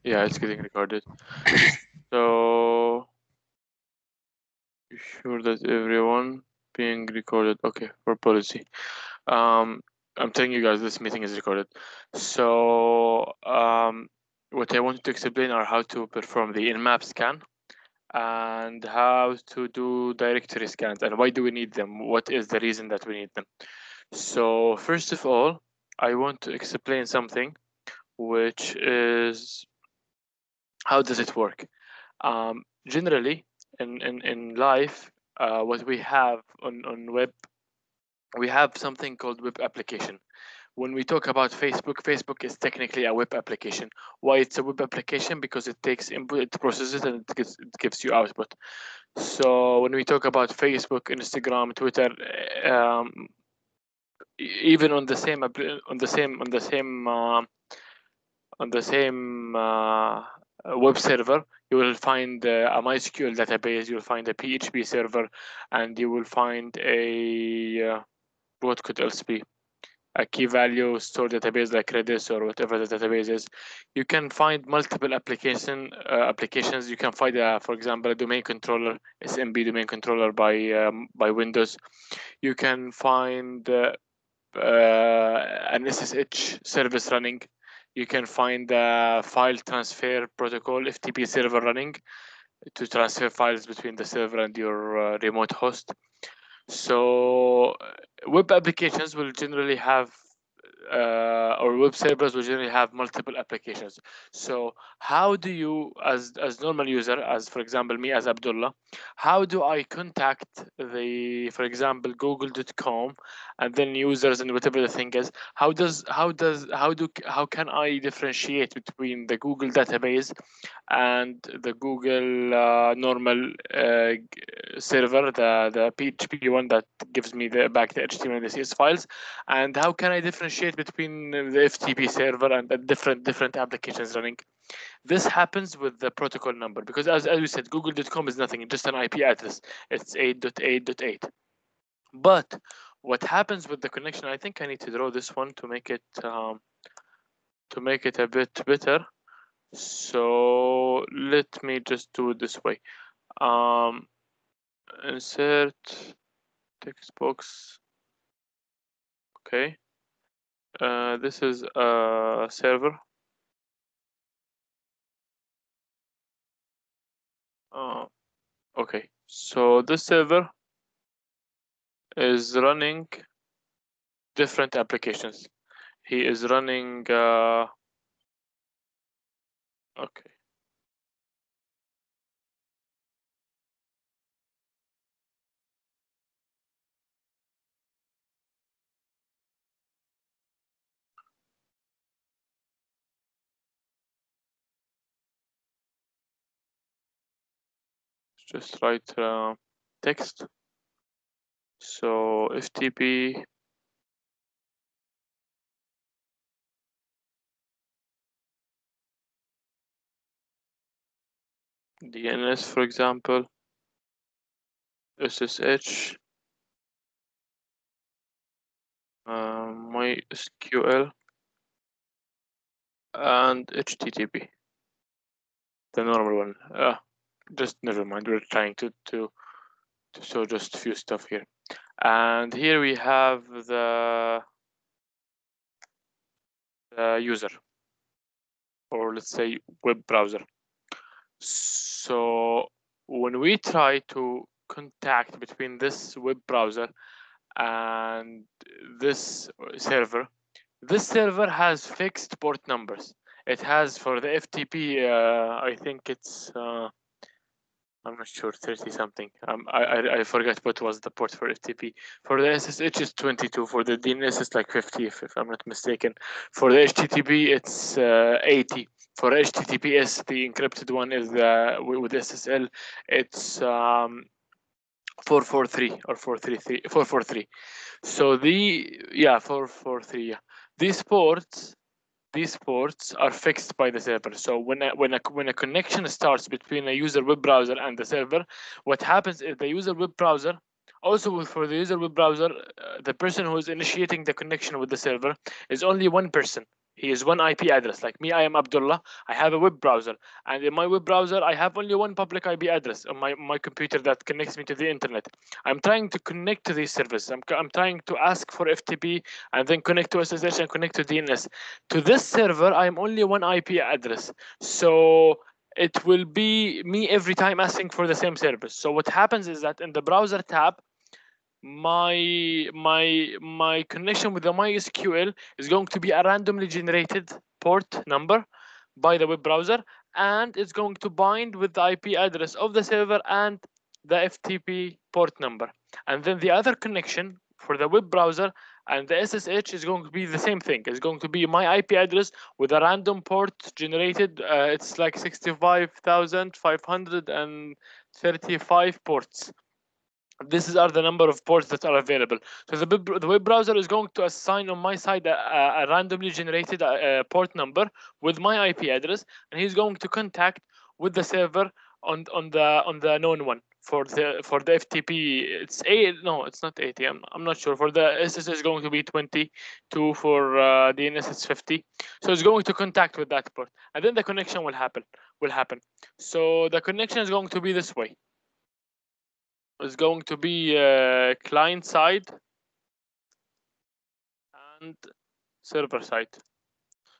Yeah, it's getting recorded. So, you sure that everyone being recorded? Okay, for policy. I'm telling you guys this meeting is recorded. So, what I wanted to explain are how to perform the NMap scan and how to do directory scans and why do we need them? What is the reason that we need them? So, first of all, I want to explain something, which is how does it work? Generally, in life, what we have on web, we have something called web application. When we talk about Facebook, Facebook is technically a web application. Why it's a web application? Because it takes input, it processes, and it gives you output. So when we talk about Facebook, Instagram, Twitter, even on the same web server, you will find a MySQL database, you'll find a PHP server, and you will find a what could else be, a key value store database like Redis or whatever the database is. You can find multiple applications. You can find, for example, a domain controller, SMB domain controller by Windows. You can find an SSH service running. You can find a file transfer protocol, FTP server running to transfer files between the server and your remote host. So web applications will generally have or web servers will generally have multiple applications. So how do you, as normal user, as for example me as Abdullah, how do I contact the, for example, google.com and then users and whatever the thing is? How can I differentiate between the Google database and the Google normal server, the PHP one that gives me back the HTML and the CSS files, and how can I differentiate between the FTP server and the different applications running? This happens with the protocol number, because as you said, google.com is nothing, it's just an IP address. It's 8.8.8. But what happens with the connection, I think I need to draw this one to make it a bit better. So let me just do it this way. Insert text box. Okay. This is a server. Okay. So this server is running different applications. He is running. Okay. Just write text. So FTP DNS, for example, SSH, MySQL, and HTTP. The normal one. Just never mind. We're trying to show just a few stuff here. And here we have the user, or let's say web browser. So when we try to contact between this web browser and this server has fixed port numbers. It has, for the FTP, I think it's I'm not sure, 30 something. I forgot what was the port for FTP. For the SSH it's 22. For the DNS it's like 50, if I'm not mistaken. For the HTTP it's 80. For HTTPS, the encrypted one is with SSL, it's 443 or 433, 443. So 443. Yeah, these ports are fixed by the server. So when a connection starts between a user web browser and the server, what happens is the user web browser, also for the user web browser, the person who is initiating the connection with the server is only one person. He is one IP address. Like me, I am Abdullah. I have a web browser, and in my web browser, I have only one public IP address on my computer that connects me to the internet. I'm trying to connect to these services. I'm trying to ask for FTP and then connect to SSH and connect to DNS. To this server, I'm only one IP address. So it will be me every time asking for the same service. So what happens is that in the browser tab, my connection with the MySQL is going to be a randomly generated port number by the web browser, and it's going to bind with the IP address of the server and the FTP port number. And then the other connection for the web browser and the SSH is going to be the same thing. It's going to be my IP address with a random port generated. It's like 65,535 ports. These are the number of ports that are available. So the web browser is going to assign on my side a randomly generated port number with my IP address, and he's going to contact with the server on the known one for the FTP. It's it's not 80. I'm not sure. For the SSH is going to be 22. For DNS it's 50. So it's going to contact with that port, and then the connection will happen. So the connection is going to be this way. Is going to be client side and server side.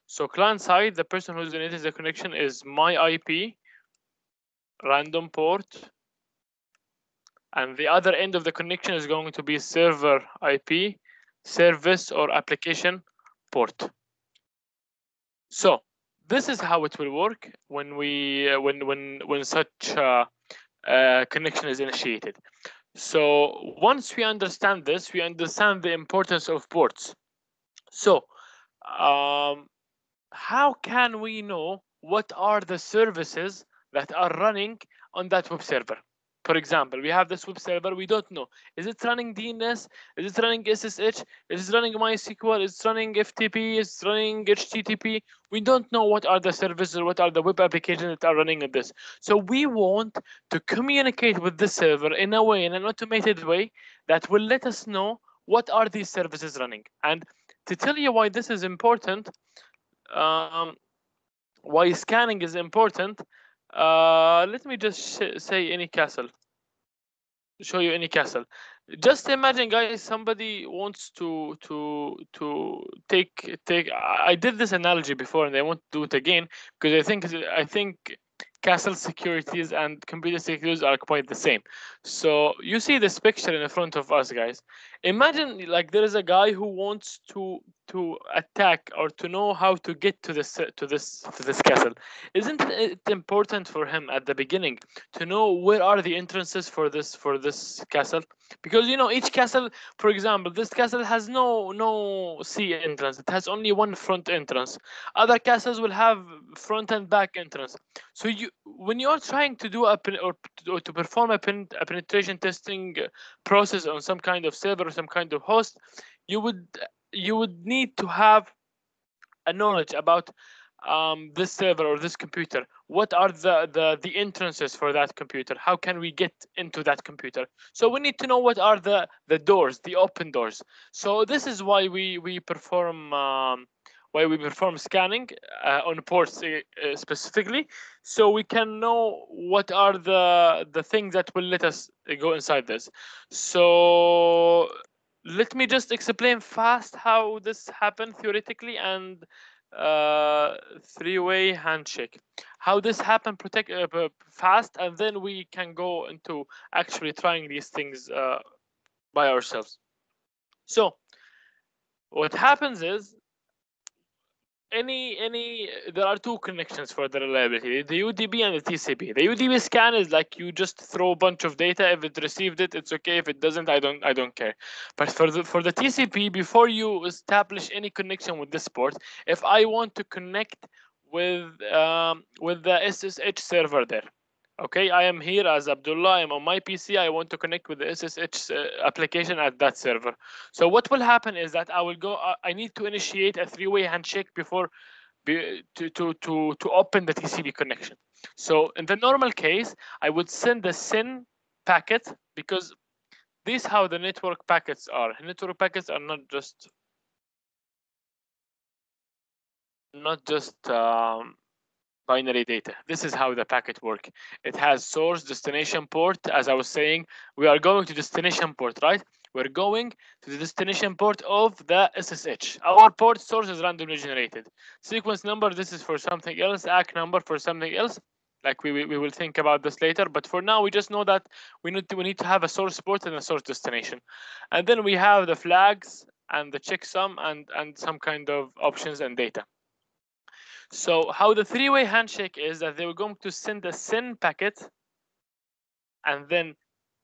So client side, the person who's generating the connection is my IP, random port, and the other end of the connection is going to be server IP, service or application port. So this is how it will work when we when such connection is initiated. So once we understand this, we understand the importance of ports. So how can we know what are the services that are running on that web server? For example, we have this web server, we don't know. Is it running DNS? Is it running SSH? Is it running MySQL? Is it running FTP? Is it running HTTP? We don't know what are the services, what are the web applications that are running on this. So we want to communicate with the server in a way, in an automated way, that will let us know what are these services running. And to tell you why this is important, why scanning is important, let me just say any castle, show you any castle. Just imagine, guys, somebody wants to take I did this analogy before and I want to do it again because I think castle securities and computer securities are quite the same. So you see this picture in front of us, guys. Imagine like there is a guy who wants to attack or to know how to get to this castle. Isn't it important for him at the beginning to know where are the entrances for this castle? Because you know each castle, for example, this castle has no sea entrance. It has only one front entrance. Other castles will have front and back entrance. So when you are trying to do or to perform a penetration testing process on some kind of server or some kind of host, you would need to have a knowledge about this server or this computer. What are the entrances for that computer? How can we get into that computer? So we need to know what are the doors, the open doors. So this is why we perform scanning on ports specifically, so we can know what are the things that will let us go inside this. So let me just explain fast how this happened theoretically and three-way handshake. How this happened fast, and then we can go into actually trying these things by ourselves. So what happens is there are two connections for the reliability, the UDP and the TCP. The UDP scan is like you just throw a bunch of data. If it received it, it's okay. If it doesn't, I don't care. But for the TCP, before you establish any connection with this port, if I want to connect with the SSH server there, okay, I am here as Abdullah, I'm on my PC, I want to connect with the SSH application at that server. So what will happen is that I need to initiate a three-way handshake before to open the TCP connection. So in the normal case, I would send the SYN packet, because this is how the network packets are. Network packets are not just not just binary data. This is how the packet work. It has source, destination, port. As I was saying, we are going to destination port, right? We're going to the destination port of the SSH. Our port source is randomly generated. Sequence number, this is for something else. ACK number for something else. Like we will think about this later, but for now we just know that we need to have a source port and a source destination, and then we have the flags and the checksum and some kind of options and data. So how the three-way handshake is that they were going to send a SYN packet, and then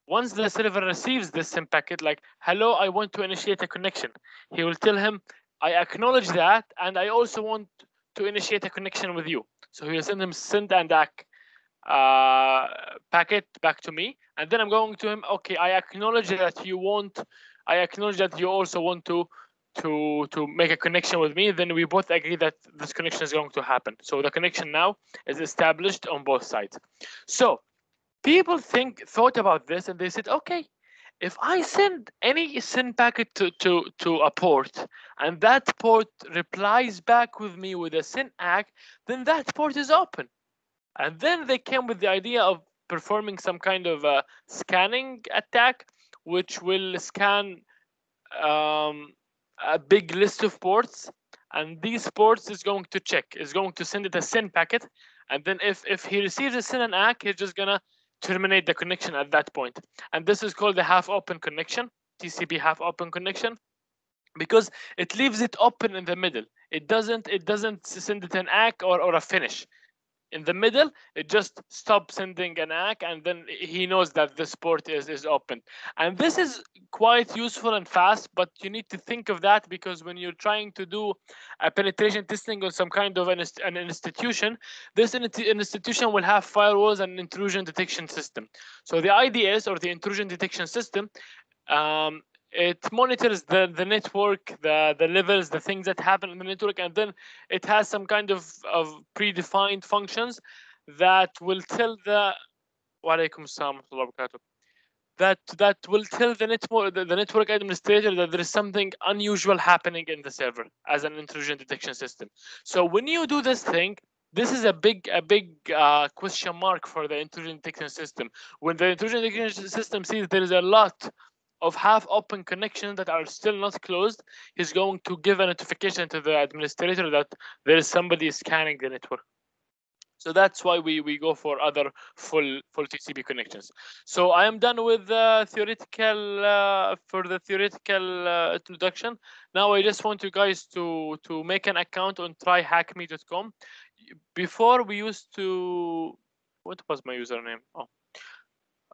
once the server receives this SYN packet, like, hello, I want to initiate a connection, he will tell him, I acknowledge that, and I also want to initiate a connection with you. So he will send him send and ACK packet back to me, and then I'm going to him, okay, I acknowledge that you also want to make a connection with me. Then we both agree that this connection is going to happen. So the connection now is established on both sides. So people thought about this and they said, okay, if I send any SYN packet to a port and that port replies back with me with a SYN ACK, then that port is open. And then they came with the idea of performing some kind of a scanning attack, which will scan a big list of ports, and these ports is going to send it a SYN packet, and then if he receives a SYN and ACK, he's just gonna terminate the connection at that point. And this is called the half open connection, TCP half open connection, because it leaves it open in the middle. It doesn't send it an ACK or a finish. In the middle, it just stops sending an ACK, and then he knows that this port is open. And this is quite useful and fast, but you need to think of that, because when you're trying to do a penetration testing on some kind of an institution, this institution will have firewalls and intrusion detection system. So the IDS, or the intrusion detection system, it monitors the network, the levels, the things that happen in the network, and then it has some kind of predefined functions that will tell the that will tell the network administrator that there is something unusual happening in the server as an intrusion detection system. So when you do this thing, this is a big question mark for the intrusion detection system. When the intrusion detection system sees there is a lot of half open connections that are still not closed, he's going to give a notification to the administrator that there is somebody scanning the network. So that's why we go for other full TCP connections. So I am done with the theoretical introduction. Now I just want you guys to make an account on tryhackme.com. Before we used to, what was my username? Oh,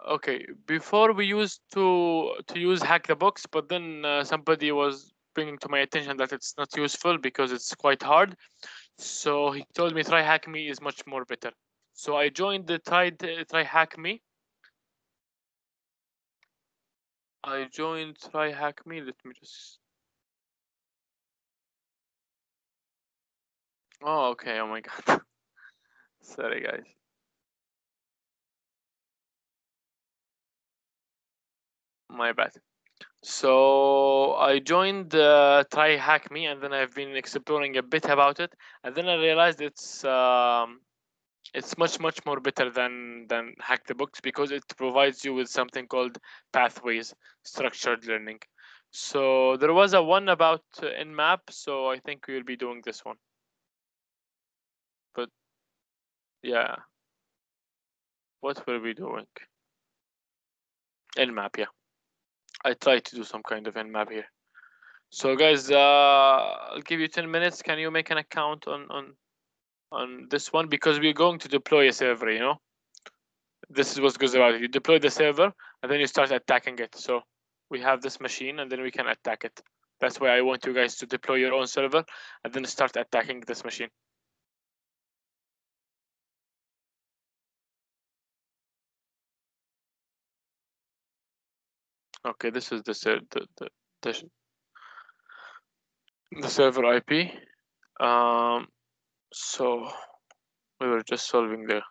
okay. Before we used to use Hack the Box, but then somebody was bringing to my attention that it's not useful because it's quite hard. So he told me TryHackMe is much more better. So I joined the TryHackMe. Let me just. Oh, okay. Oh my God. Sorry, guys. My bad. So I joined TryHackMe, and then I've been exploring a bit about it, and then I realized it's much more better than Hack the Box, because it provides you with something called pathways, structured learning. So there was a one about NMap, so I think we will be doing this one. But yeah, what will we doing? NMap, yeah. I tried to do some kind of NMap here. So guys, I'll give you 10 minutes. Can you make an account on this one, because we're going to deploy a server, you know. This is what goes about it. You deploy the server and then you start attacking it. So we have this machine and then we can attack it. That's why I want you guys to deploy your own server and then start attacking this machine. Okay, this is the server IP. So we were just solving there.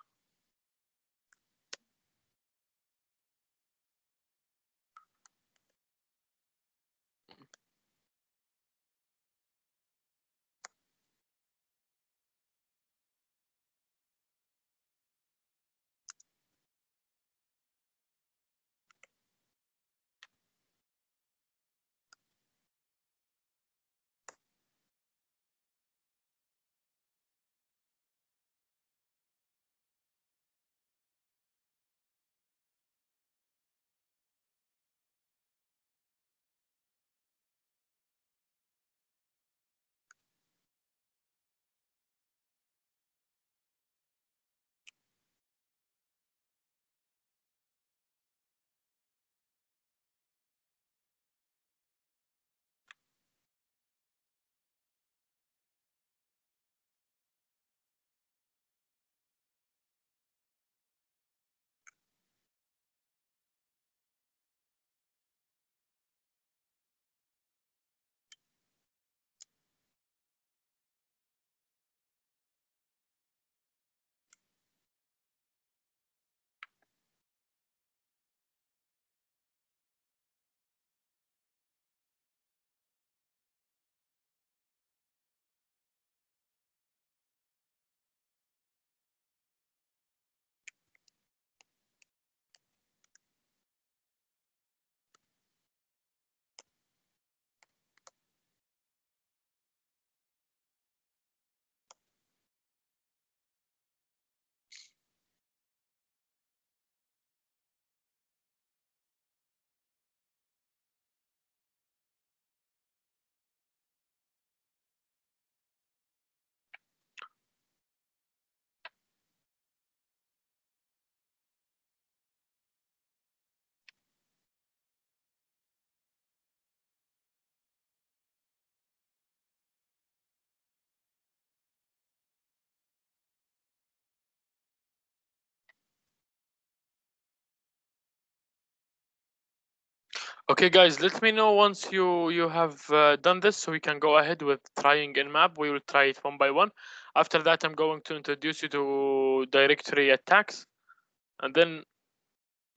Okay, guys, let me know once you have done this, so we can go ahead with trying NMap. We will try it one by one. After that, I'm going to introduce you to directory attacks, and then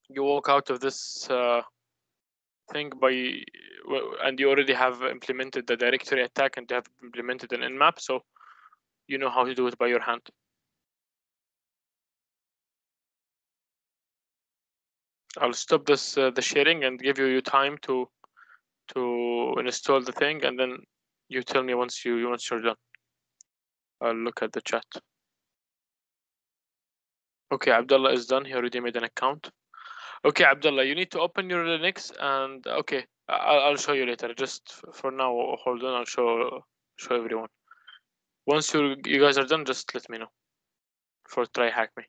you walk out of this thing and you already have implemented the directory attack and you have implemented an NMap, so you know how to do it by your hand. I'll stop this the sharing and give you time to install the thing, and then you tell me once you're done. I'll look at the chat. Okay, Abdullah is done. He already made an account. Okay, Abdullah, you need to open your Linux, and okay, I'll show you later. Just for now, hold on. I'll show everyone. Once you guys are done, just let me know for TryHackMe.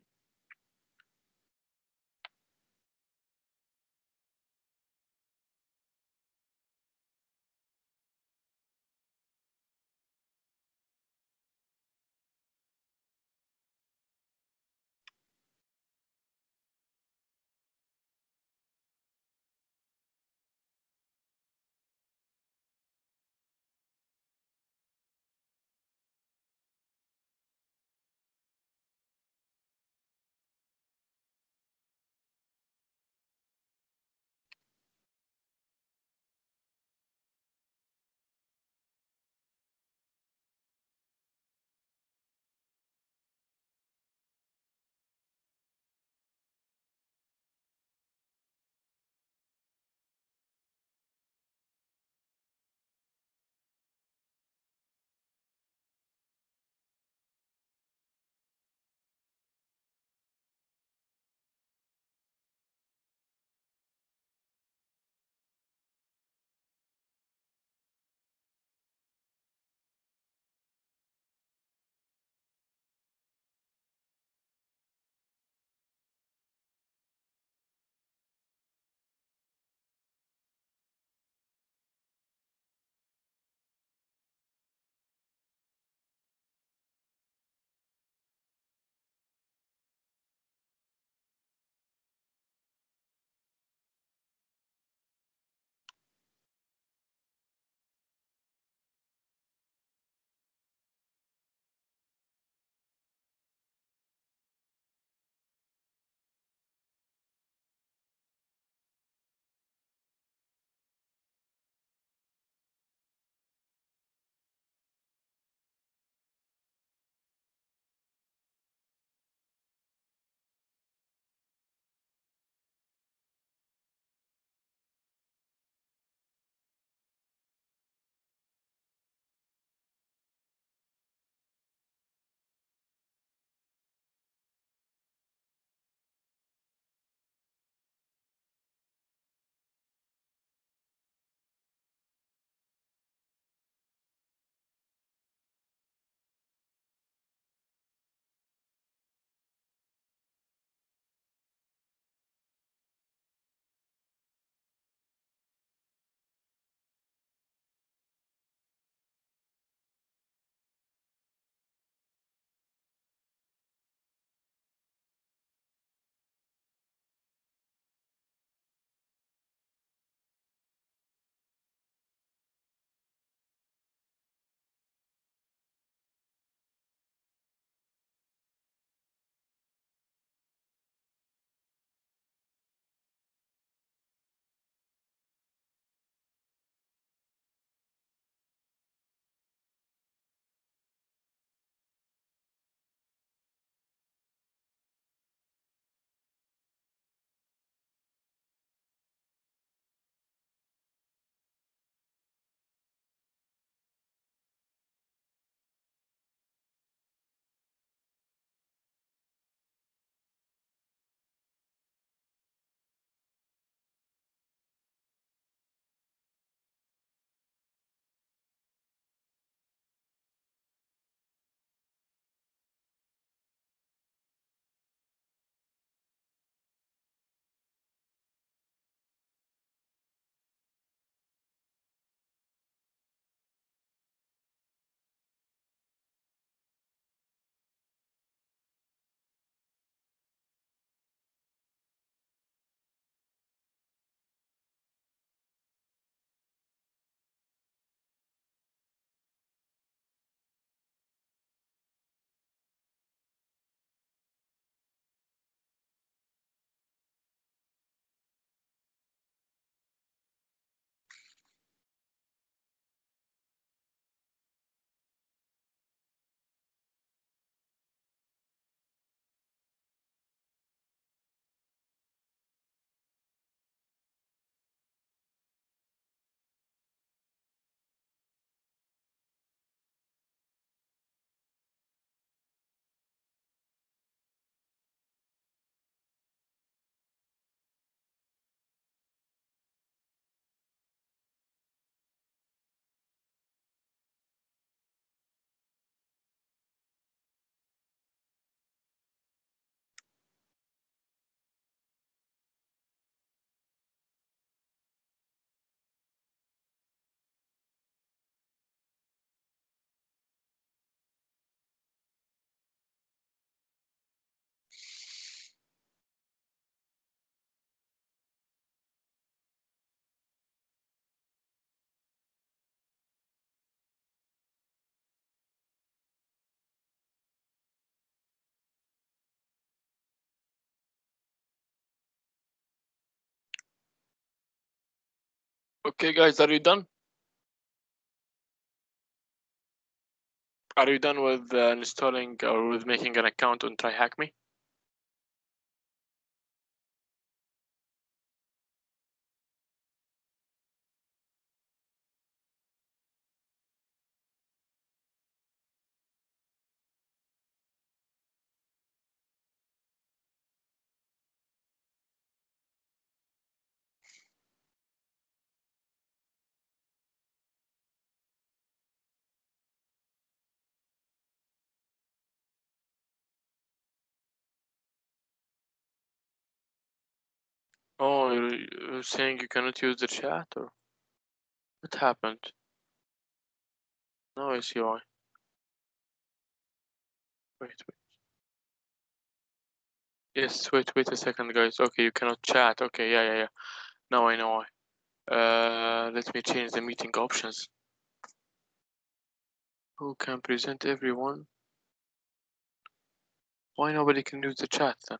Okay, guys, are you done? Are you done with installing or with making an account on TryHackMe? Oh, you're saying you cannot use the chat, or what happened? No, I see why. Wait. Yes, wait a second, guys. Okay, you cannot chat. Okay, yeah. Now I know why. Let me change the meeting options. Who can present everyone? Why nobody can use the chat then?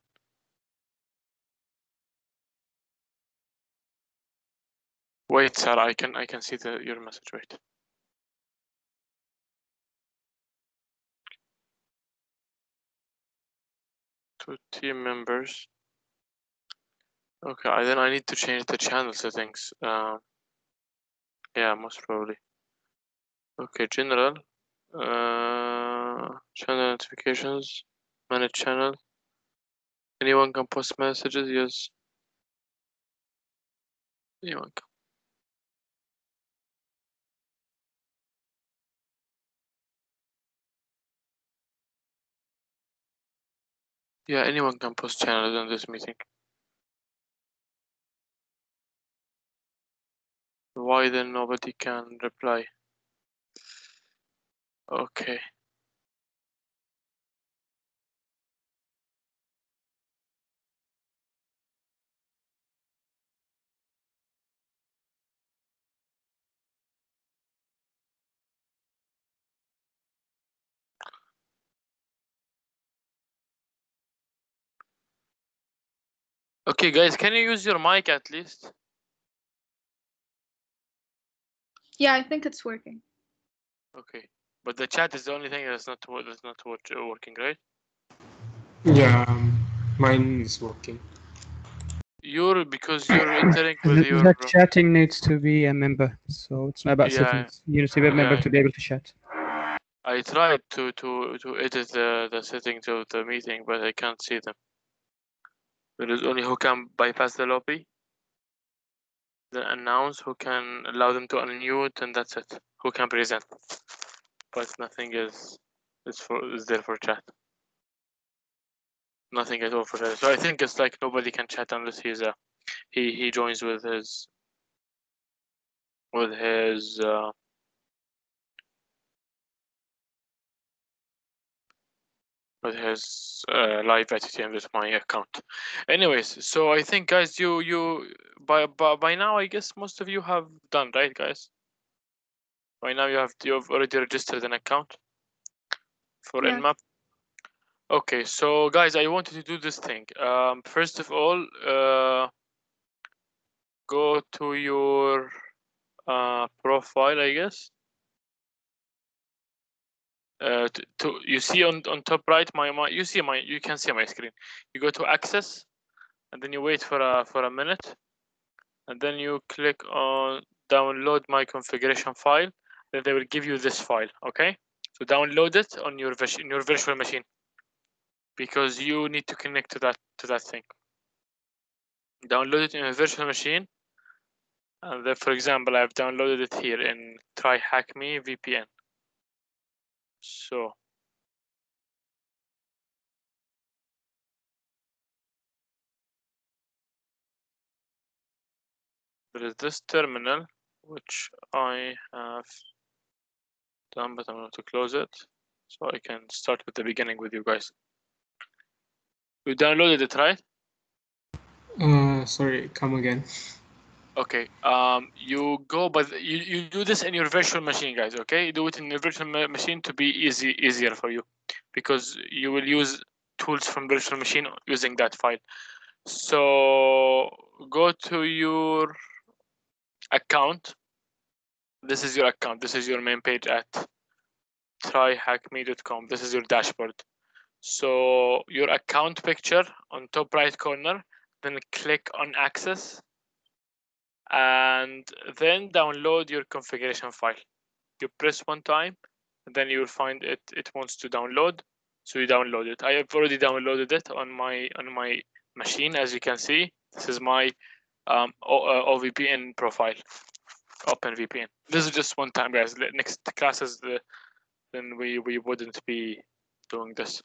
Wait, Sarah, I can see your message. Wait. To team members. Okay, then I need to change the channel settings. Yeah, most probably. Okay, general. Channel notifications. Manage channel. Anyone can post messages. Yes. Anyone can. Yeah, anyone can post channels in this meeting. Why then nobody can reply? Okay. Okay, guys, can you use your mic at least? Yeah, I think it's working. Okay, but the chat is the only thing that's not working, right? Yeah, mine is working. Because you're entering with your. The chatting needs to be a member, so it's not about Yeah, settings. You need to be a member yeah. to be able to chat. I tried to edit the settings of the meeting, but I can't see them. There is only who can bypass the lobby, then announce, who can allow them to unmute, and that's it. Who can present, but nothing is there for chat. Nothing at all for chat. So I think it's like nobody can chat unless he joins with his live at UTM with my account. Anyways, so I think, guys, you by now I guess most of you have done, right, guys? By now you've already registered an account for NMap. Okay, so guys, I wanted to do this thing. First of all, go to your profile, I guess. You see on top right you can see my screen. You go to access, and then you wait for a minute, and then you click on download my configuration file. Then they will give you this file. Okay, so download it on your virtual machine, because you need to connect to that thing. Download it in a virtual machine, and then, for example, I've downloaded it here in TryHackMe VPN. So there is this terminal which I have done, but I'm going to close it so I can start with the beginning with you guys. You downloaded it, right? Sorry, come again. Okay. You go, but you do this in your virtual machine, guys. Okay, you do it in your virtual machine to be easier for you, because you will use tools from virtual machine using that file. So go to your account. This is your account. This is your main page at tryhackme.com. This is your dashboard. So your account picture on top right corner, then click on access, and then download your configuration file. You press one time, and then you will find it wants to download. So you download it. I have already downloaded it on my machine. As you can see, this is my OVPN profile, OpenVPN. This is just one time, guys. Next classes, then we wouldn't be doing this.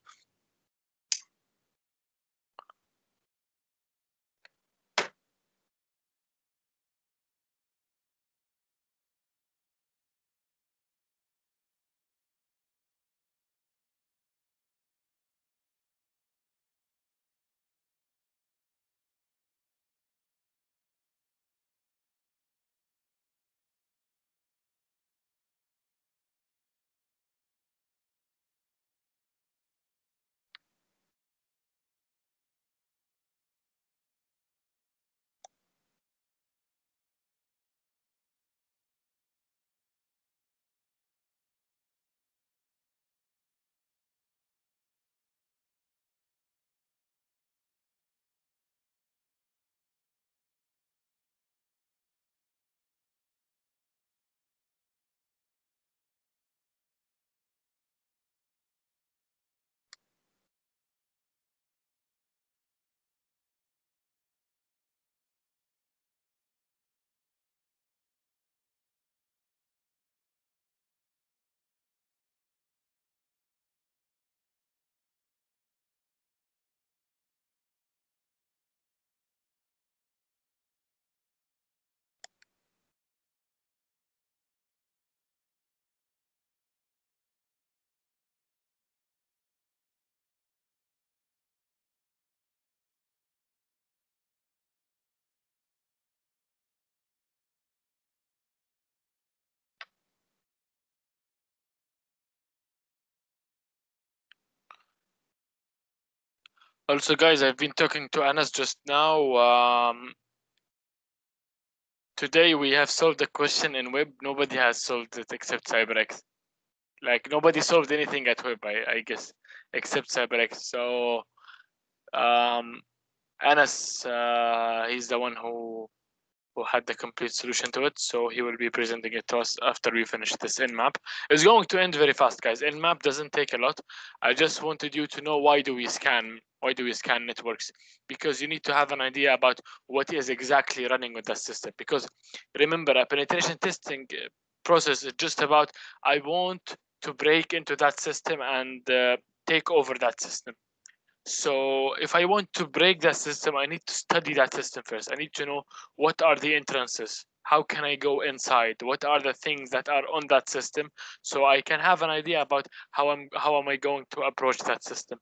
Also, guys, I've been talking to Anas just now. Today we have solved the question in web. Nobody has solved it except CyberX. Like nobody solved anything at web, I guess, except CyberX. So Anas, he's the one who had the complete solution to it. So he will be presenting it to us after we finish this NMap. It's going to end very fast, guys. NMap doesn't take a lot. I just wanted you to know why do we scan networks? Because you need to have an idea about what is exactly running with that system. Because remember, a penetration testing process is just about I want to break into that system and take over that system. So if I want to break that system, I need to study that system first. I need to know what are the entrances, how can I go inside, what are the things that are on that system, so I can have an idea about how am I going to approach that system.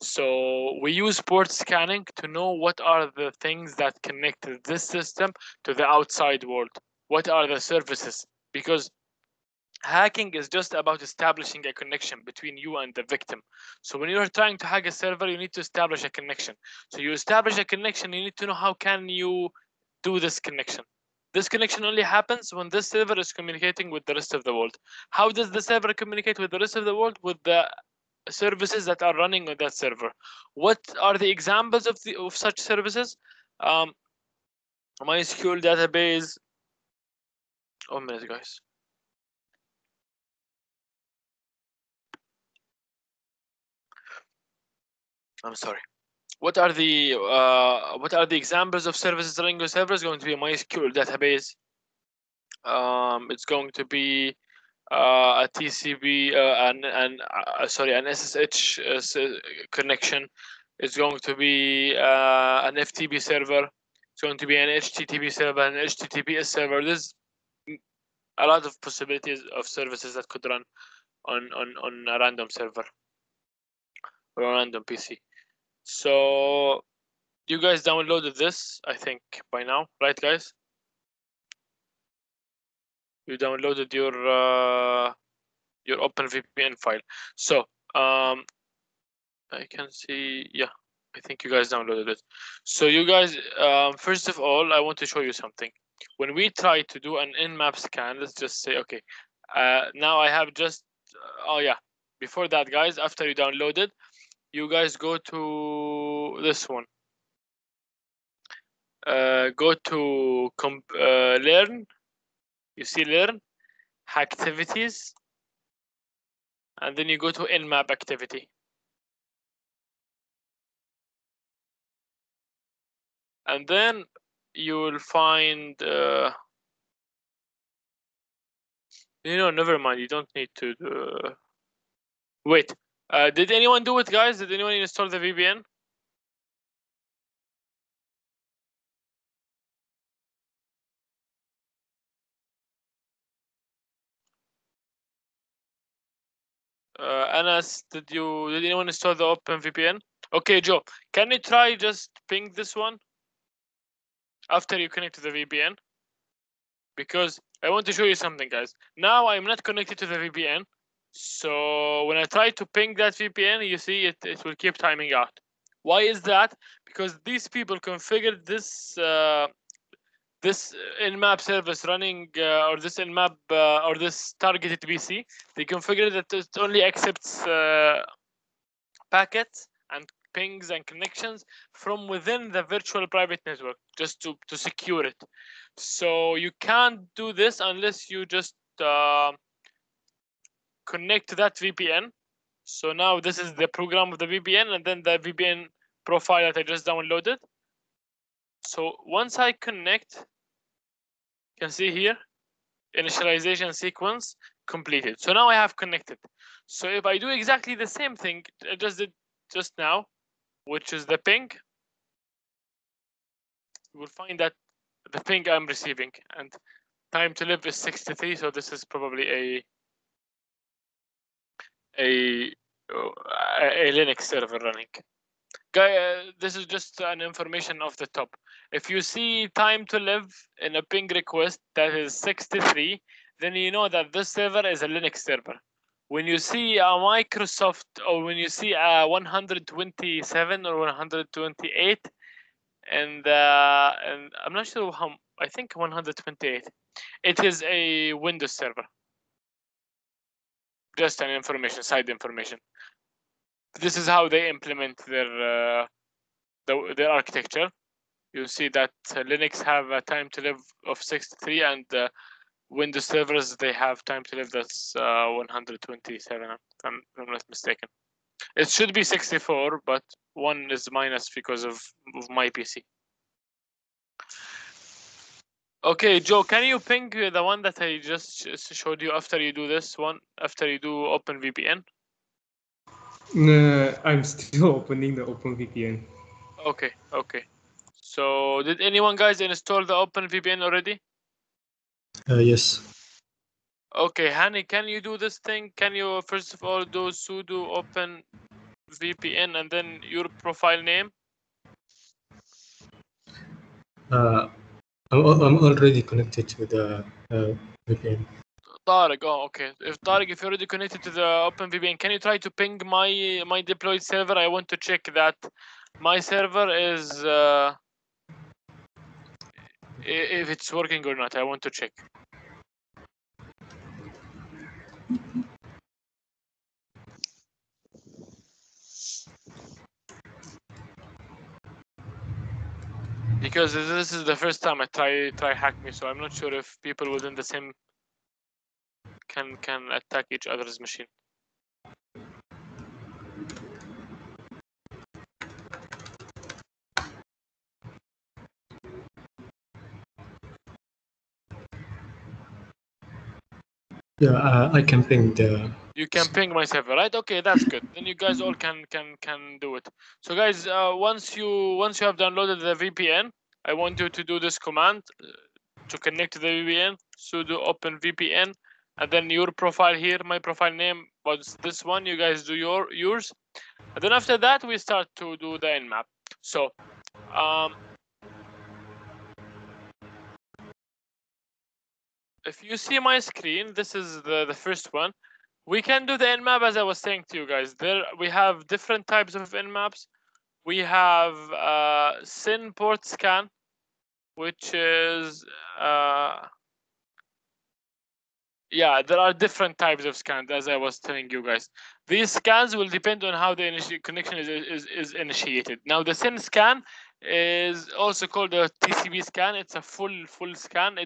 So we use port scanning to know what are the things that connect this system to the outside world. What are the services? Because hacking is just about establishing a connection between you and the victim. So when you're trying to hack a server, you need to establish a connection. So you establish a connection, you need to know how can you do this connection. This connection only happens when this server is communicating with the rest of the world. How does the server communicate with the rest of the world? With the services that are running on that server. What are the examples of such services? MySQL database. 1 minute, guys. I'm sorry. What are the examples of services running on servers? Going to be a MySQL database. It's going to be a TCP an SSH connection. It's going to be an FTP server. It's going to be an HTTP server, an HTTPS server. There's a lot of possibilities of services that could run on a random server or a random PC. So you guys downloaded this, I think, by now, right, guys? You downloaded your OpenVPN file. So I can see, yeah, I think you guys downloaded it. So you guys, first of all, I want to show you something. when we try to do an NMap scan, let's just say, okay, now I have just, oh yeah, before that, guys, after you download it, you guys go to this one. Go to learn. You see learn, activities, and then you go to NMap activity. And then you will find, never mind. You don't need to wait. Did anyone do it, guys? Did anyone install the VPN? Anas, did anyone install the OpenVPN? Okay, Joe, can you try just ping this one after you connect to the VPN? Because I want to show you something, guys. Now I'm not connected to the VPN, so when I try to ping that VPN, you see it will keep timing out. Why is that? Because these people configured this this NMap service running or this NMap or this targeted PC. They configured that it only accepts packets and pings and connections from within the virtual private network, just to secure it. So you can't do this unless you just connect to that VPN. So now this is the program of the VPN and then the VPN profile that I just downloaded. So once I connect, you can see here, initialization sequence completed. So now I have connected. So if I do exactly the same thing I just did just now, which is the ping, you will find that the ping I'm receiving and time to live is 63. So this is probably a Linux server running. This is just an information off the top. If you see time to live in a ping request that is 63, then you know that this server is a Linux server. When you see a Microsoft or when you see a 127 or 128, and I'm not sure how, I think 128, it is a Windows server. Just an information, side information. This is how they implement their architecture. You see that Linux have a time to live of 63, and Windows servers, they have time to live that's 127, if I'm not mistaken. It should be 64, but one is minus because of my PC. Okay, Joe, can you ping the one that I just showed you after you do this one, after you do OpenVPN? I'm still opening the OpenVPN. Okay, okay. So did anyone guys install the OpenVPN already? Yes. Okay, Hani, can you do this thing? Can you first of all do sudo OpenVPN and then your profile name? I'm already connected to the VPN. Tariq, oh, okay. If Tariq, if you're already connected to the OpenVPN, can you try to ping my deployed server? I want to check that my server is if it's working or not. I want to check. Because this is the first time I try TryHackMe, so I'm not sure if people within the same can attack each other's machine. Yeah, I can ping the. You can ping my server, right? Okay, that's good. Then you guys all can do it. So guys, once you have downloaded the VPN, I want you to do this command to connect to the VPN, sudo OpenVPN, and then your profile here, my profile name was this one. You guys do yours, and then after that we start to do the NMap. So, if you see my screen, this is the first one. We can do the NMap as I was saying to you guys. There we have different types of NMaps. We have SYN port scan. which is yeah, there are different types of scans, as I was telling you guys. These scans will depend on how the connection is initiated. Now, the SYN scan is also called a TCP scan. It's a full scan.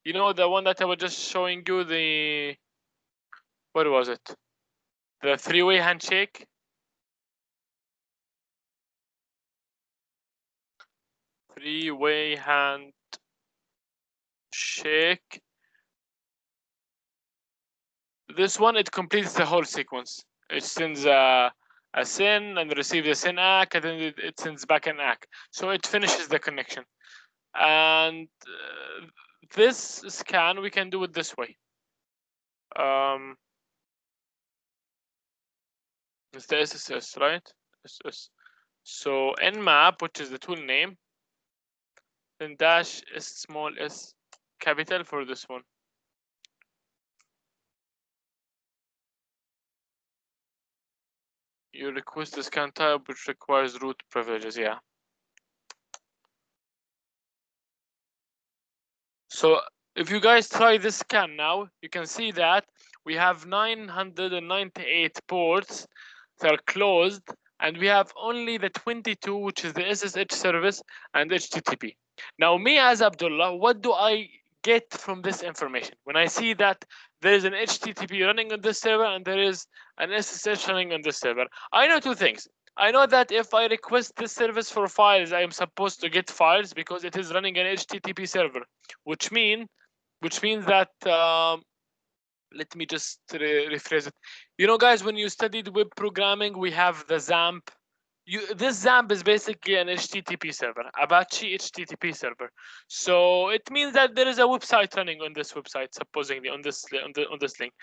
You know, the one that I was just showing you, the, what was it? The three-way handshake. Three-way handshake. This one, it completes the whole sequence. It sends a SYN and receives a SYN ACK, and then it sends back an ACK. So it finishes the connection. And this scan, we can do it this way. It's the SSS, right? SSS. So NMap, which is the tool name, then dash S small s capital for this one. You request the scan type, which requires root privileges, yeah. So if you guys try this scan now, you can see that we have 998 ports that are closed, and we have only the 22, which is the SSH service and HTTP. Now, me as Abdullah, what do I get from this information? When I see that there is an HTTP running on this server and there is an SSH running on this server, I know two things. I know that if I request this service for files, I am supposed to get files because it is running an HTTP server, which means that let me just rephrase it. You know, guys, when you studied web programming, we have the XAMPP. This XAMPP is basically an HTTP server, Apache HTTP server. So it means that there is a website running on this website, supposedly on this link,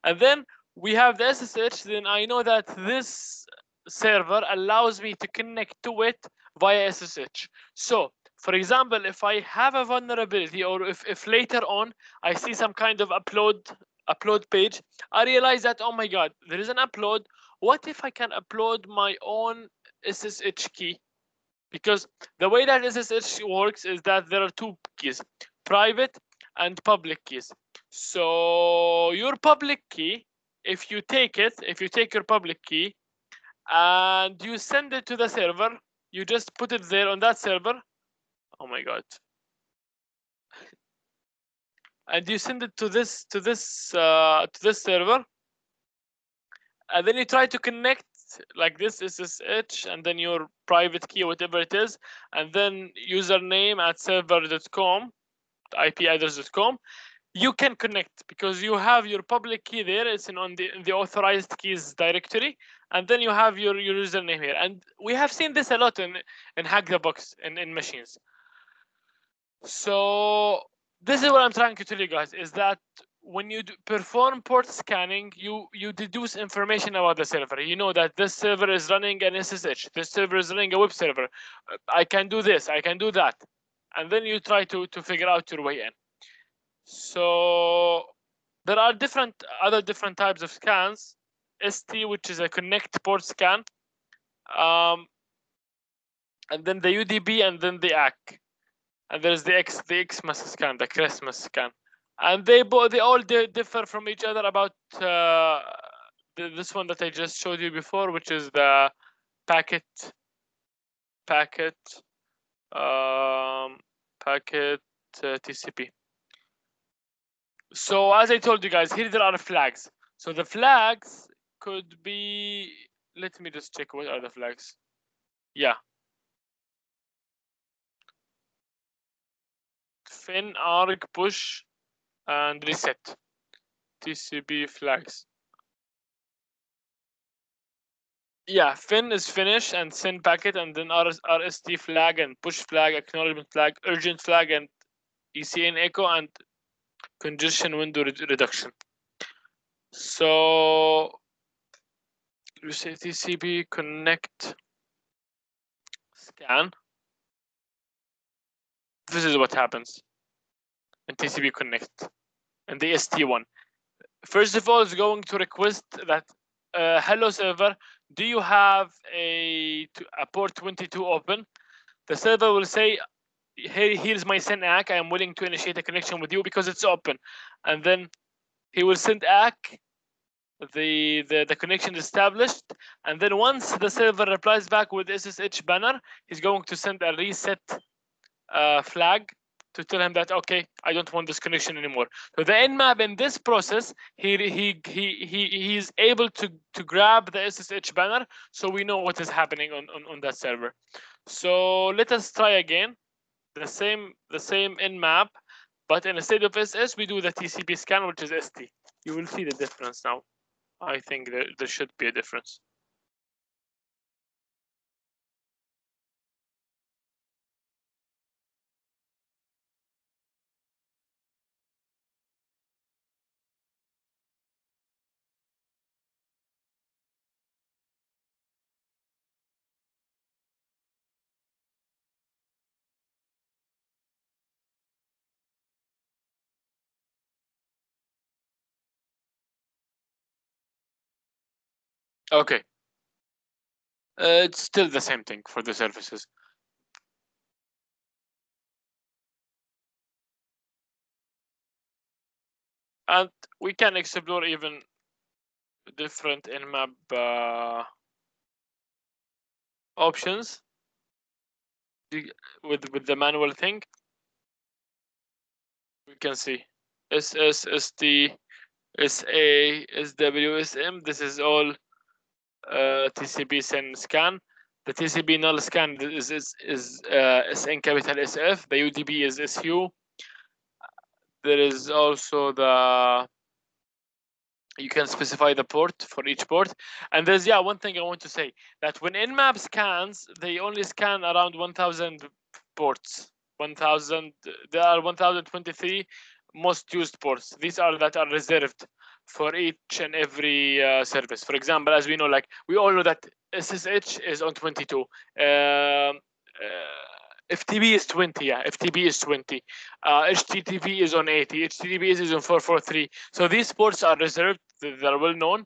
and then we have the SSH. Then I know that this server allows me to connect to it via SSH. So, for example, if I have a vulnerability, or if later on I see some kind of upload page, I realize that, oh my God, there is an upload. What if I can upload my own SSH key? Because the way that SSH works is that there are two keys, private and public keys. So your public key, if you take your public key and you send it to the server, you just put it there on that server. Oh my God. And you send it to this server, and then you try to connect like this SSH, and then your private key, whatever it is, and then username at server.com, IP address.com. You can connect because you have your public key there. It's in the authorized keys directory, and then you have your username here. And we have seen this a lot in Hack the Box in machines. So this is what I'm trying to tell you guys, is that when you perform port scanning, you deduce information about the server. You know that this server is running an SSH, this server is running a web server. I can do this, I can do that, and then you try to figure out your way in. So there are other different types of scans. ST, which is a connect port scan, and then the UDP, and then the ACK, and there's the Xmas scan, the Christmas scan, and they all differ from each other about this one that I just showed you before, which is the packet TCP. So as I told you guys, here there are flags. So the flags could be, let me just check what are the flags. Yeah. Fin, arg, push, and reset. TCP flags. Yeah, fin is finish and send packet, and then RST flag and push flag, acknowledgement flag, urgent flag, and ECN echo, and congestion window reduction. So you say TCP connect scan. This is what happens in TCP connect and the ST1. First of all, it's going to request that hello server, do you have a port 22 open? The server will say here's my send ACK. I am willing to initiate a connection with you because it's open, and then he will send ACK. The connection is established, and then once the server replies back with SSH banner, he's going to send a reset flag to tell him that okay, I don't want this connection anymore. So the NMap in this process, he's able to grab the SSH banner, so we know what is happening on that server. So let us try again the same NMap, but instead of SS, we do the TCP scan, which is ST. You will see the difference now. I think there should be a difference. Okay. It's still the same thing for the services. And we can explore even different NMap options with the manual thing. We can see SS, ST, SA, SW, SM. This is all TCP send scan. The TCP null scan is SN capital SF. The UDP is SU. There is also you can specify the port for each port. And there's one thing I want to say, that when NMap scans, they only scan around 1,000 ports. 1,000. There are 1,023 most used ports. These are that are reserved for each and every service. For example, as we know, like we all know that SSH is on 22. FTP is 20, FTP is 20. HTTP is on 80. HTTP is on 443. So these ports are reserved. They're well-known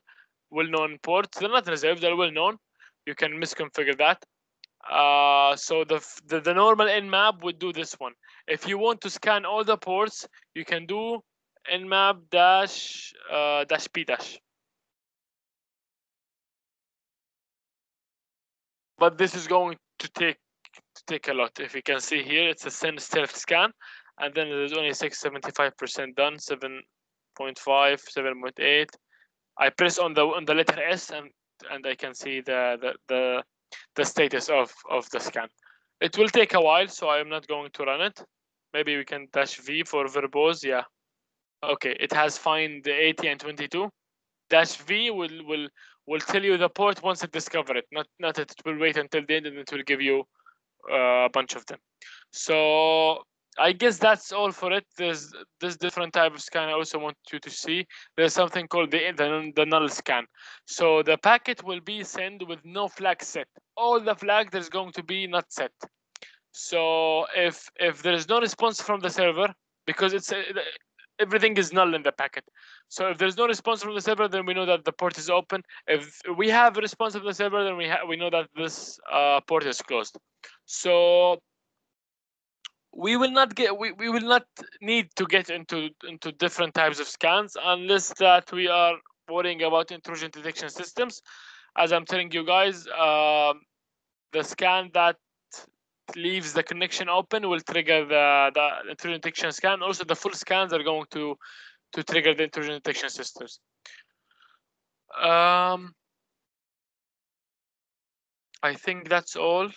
ports. They're not reserved. They're well-known. You can misconfigure that. So the normal NMap would do this one. If you want to scan all the ports, you can do NMap dash P dash. But this is going to take a lot. If you can see here, it's a send stealth scan, and then there's only 75% done, 7.5, 7.8. I press on the letter S, and I can see the status of the scan. It will take a while, so I'm not going to run it. Maybe we can dash V for verbose. Yeah. Okay, it has find the 80 and 22. Dash V will tell you the port once it discovers it. Not that it will wait until the end and it will give you a bunch of them. So I guess that's all for it. There's different type of scan I also want you to see. There's something called the null scan. So the packet will be sent with no flag set. All the flag there's going to be not set. So if there is no response from the server, because it's everything is null in the packet. So if there's no response from the server, then we know that the port is open. If we have a response from the server, then we know that this port is closed. So we will not need to get into different types of scans unless that we are worrying about intrusion detection systems. As I'm telling you guys, the scan that leaves the connection open will trigger the intrusion detection scan. Also, the full scans are going to trigger the intrusion detection systems. I think that's all.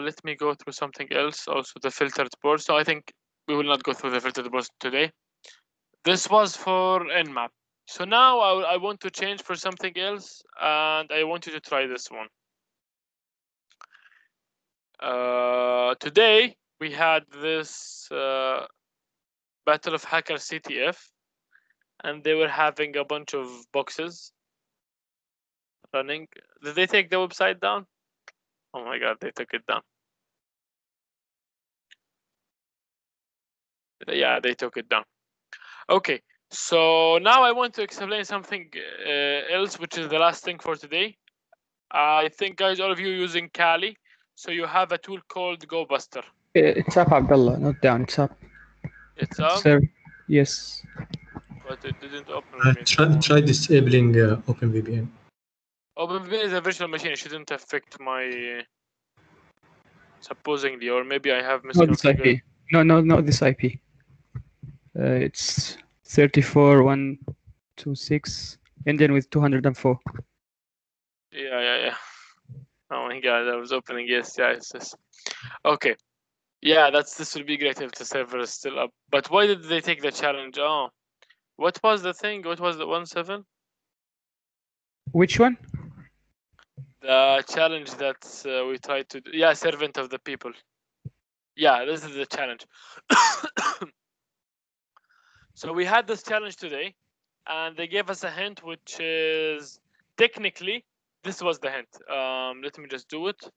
Let me go through something else. Also, the filtered ports. So I think we will not go through the filtered ports today. This was for NMap. So now I want to change for something else, and I want you to try this one. Today we had this Battle of Hackers CTF, and they were having a bunch of boxes running. Did they take the website down? Oh my god, they took it down. Yeah, they took it down. Okay, so now I want to explain something else, which is the last thing for today. I think, guys, all of you using Kali. So you have a tool called GoBuster. It's up, Abdullah, not down. It's up. It's up, Sir, yes. but it didn't open with me. Try disabling OpenVPN. OpenVPN is a virtual machine. It shouldn't affect my supposedly, or maybe I have Not this misconfigured. IP. No, not this IP. It's 34.126 ending with 204. Yeah. Oh my god, I was opening. Yes. Okay. Yeah, this would be great if the server is still up. But why did they take the challenge? Oh, what was the thing? What was the 1.7? Which one? The challenge that we tried to do. Yeah, servant of the people. Yeah, this is the challenge. So we had this challenge today, and they gave us a hint, which is technically this was the hint. Let me just do it.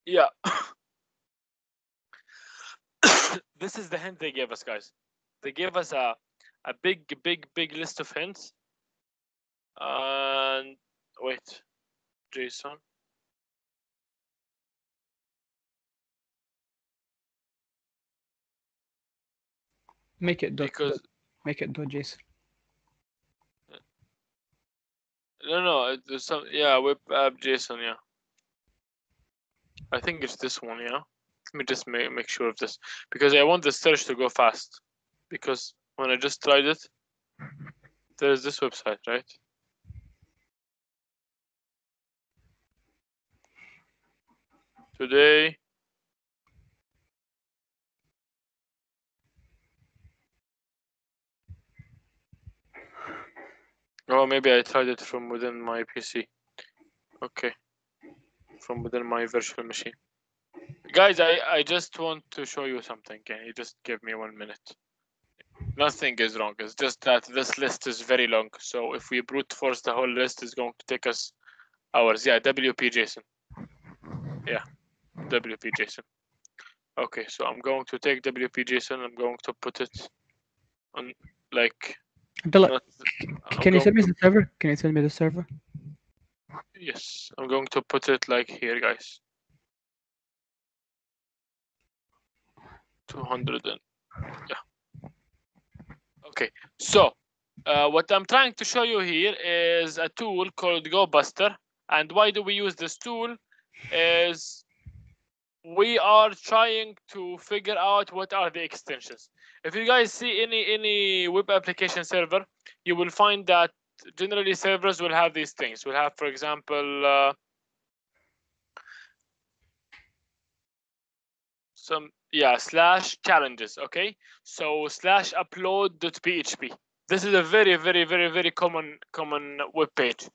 Yeah. This is the hint they gave us, guys. They gave us a big list of hints. And wait, JSON. Make it dot. Because Make it dot JSON. no, there's some, yeah, web app JSON, yeah. I think it's this one, yeah. Let me just make sure of this, because I want the search to go fast. Because when I just tried it, there's this website, right? Today. Oh, maybe I tried it from within my PC. Okay. From within my virtual machine. Guys, I just want to show you something. Can you just give me 1 minute? Nothing is wrong. It's just that this list is very long. So if we brute force the whole list, it's going to take us hours. Yeah, WP JSON. Yeah, WP JSON. Okay, so I'm going to take WP JSON. I'm going to put it on like. Abdullah, I'm can you going send me to- the server? Can you send me the server? Yes, I'm going to put it like here, guys. 200 and yeah. Okay, so what I'm trying to show you here is a tool called GoBuster. And why do we use this tool? Is we are trying to figure out what are the extensions. If you guys see any web application server, you will find that generally servers will have these things. We'll have, for example, some slash challenges. Okay, so slash upload.php. This is a very common web page.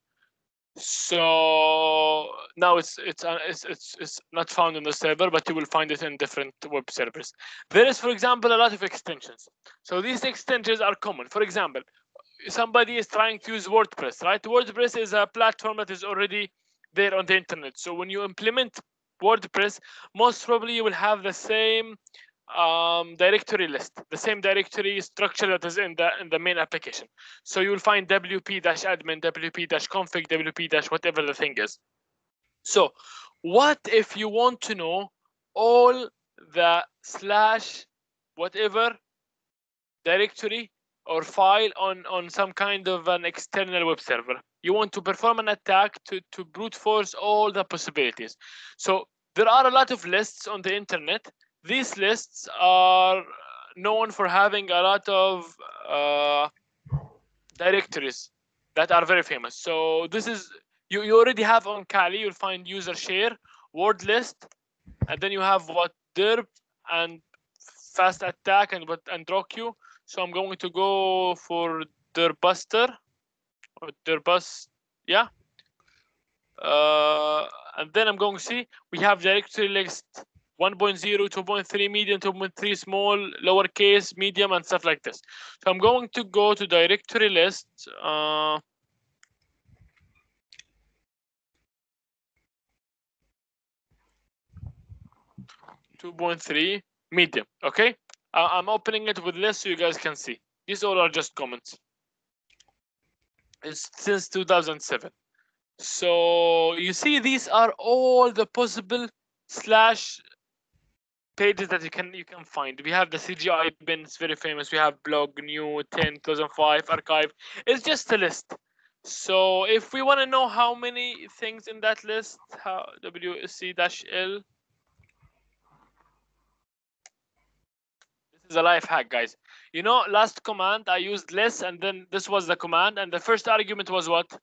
So now it's not found on the server, but you will find it in different web servers. There is, for example, a lot of extensions. So these extensions are common. For example, somebody is trying to use WordPress, right? WordPress is a platform that is already there on the internet. So when you implement WordPress, most probably you will have the same directory list, the same directory structure that is in the main application. So you will find wp-admin, wp-config, wp-whatever the thing is. So what if you want to know all the slash whatever directory or file on some kind of an external web server? You want to perform an attack to brute force all the possibilities. So there are a lot of lists on the internet. These lists are known for having a lot of directories that are very famous. So this is, you already have on Kali, you'll find user share, word list, and then you have what derp and fast attack and rockq. So I'm going to go for derbuster or derbust, yeah. And then I'm going to see we have directory list 1.0, 2.3 medium, 2.3 small, lowercase, medium, and stuff like this. So I'm going to go to directory list. 2.3 medium. Okay, I'm opening it with list so you guys can see. These all are just comments. It's since 2007. So you see, these are all the possible slash pages that you can find. We have the CGI bin, it's very famous. We have blog, new, 10, 2005, archive. It's just a list. So if we want to know how many things in that list, how WSC-L. This is a life hack, guys. You know, last command I used less, and then this was the command, and the first argument was what?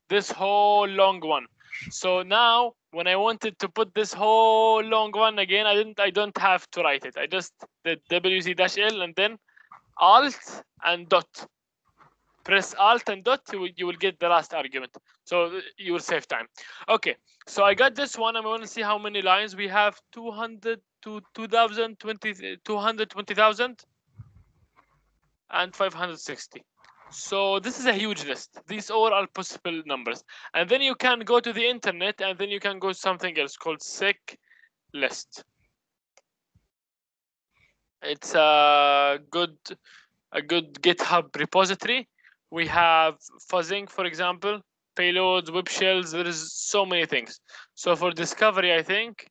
This whole long one. So now when I wanted to put this whole long one again, I don't have to write it. I just did WC-L and then Alt and dot. Press Alt and dot, you will get the last argument. So you will save time. Okay, so I got this one. I want to see how many lines we have. 200 to 220,000 and 560. So this is a huge list. These all are possible numbers. And then you can go to the internet, and then you can go to something else called sec list. It's a good GitHub repository. We have fuzzing, for example, payloads, web shells. There is so many things. So for discovery, I think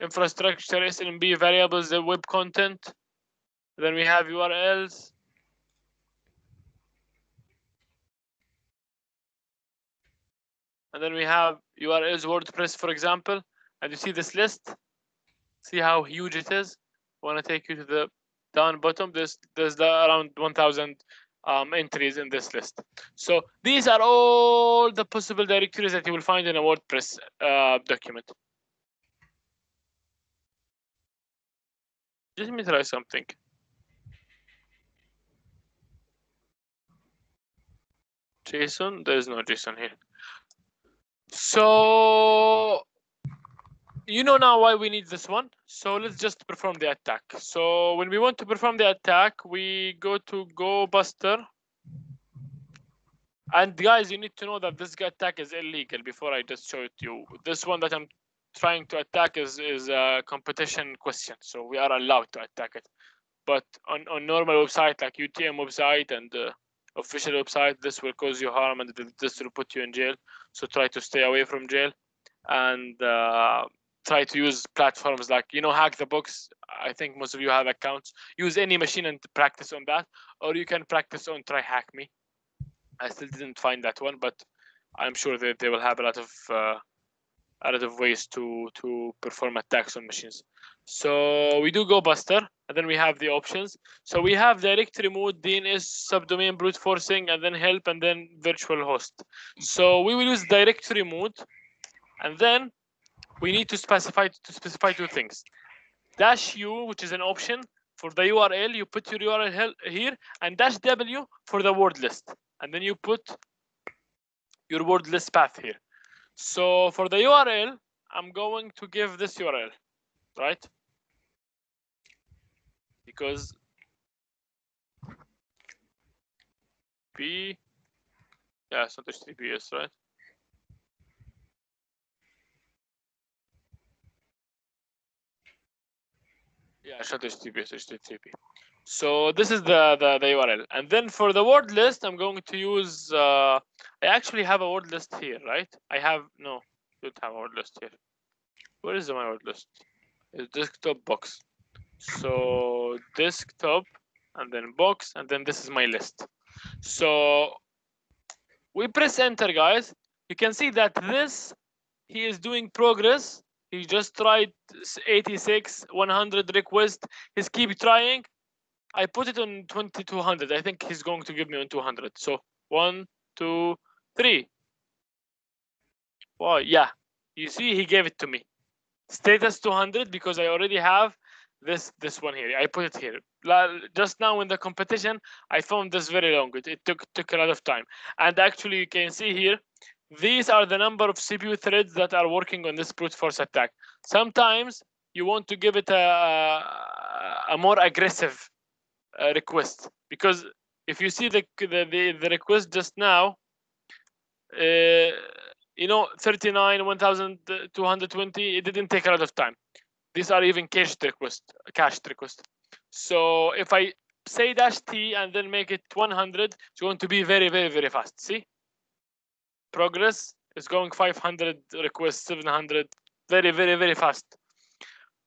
infrastructure, SNMP variables, the web content. Then we have URLs. And then we have URLs, WordPress, for example. And you see this list? See how huge it is? I want to take you to the down bottom. There's around 1,000 entries in this list. So these are all the possible directories that you will find in a WordPress document. Let me try something. JSON, there is no JSON here. So you know now why we need this one. So let's just perform the attack. So when we want to perform the attack, we go to Go Buster. And guys, you need to know that this attack is illegal before I just show it to you. This one that I'm trying to attack is a competition question. So we are allowed to attack it. But on normal website like UTM website and official website, this will cause you harm and this will put you in jail. So try to stay away from jail and try to use platforms like, you know, Hack the Box. I think most of you have accounts. Use any machine and practice on that, or you can practice on TryHackMe. I still didn't find that one, but I'm sure that they will have a lot of ways to perform attacks on machines. So we do Go Buster, and then we have the options. So we have directory mode, DNS, subdomain, brute forcing, and then help, and then virtual host. So we will use directory mode, and then we need to specify two things. -u, which is an option for the URL. You put your URL here, and -w for the word list, and then you put your word list path here. So for the URL, I'm going to give this URL, right? Because yeah, it's not HTTPS, right? Yeah, it's not HTTPS, HTTP. So this is the URL. And then for the word list, I'm going to use, I actually have a word list here, right? No, don't have a word list here. Where is my word list? It's desktop box. So desktop and then box, and then this is my list. So we press enter, guys. You can see that he is doing progress. He just tried 86, 100 request. He's keep trying. I put it on 2200. I think he's going to give me on 200. So 1, 2, 3. Wow, yeah. You see, he gave it to me. Status 200 because I already have this one here. I put it here. Just now in the competition, I found this very long. It took a lot of time. And actually, you can see here, these are the number of CPU threads that are working on this brute force attack. Sometimes you want to give it a more aggressive request, because if you see the request just now, you know, 39, 1220, it didn't take a lot of time. These are even cached request. So if I say -t and then make it 100, it's going to be very, very, very fast. See? Progress It's going 500 requests, 700, very, very, very fast.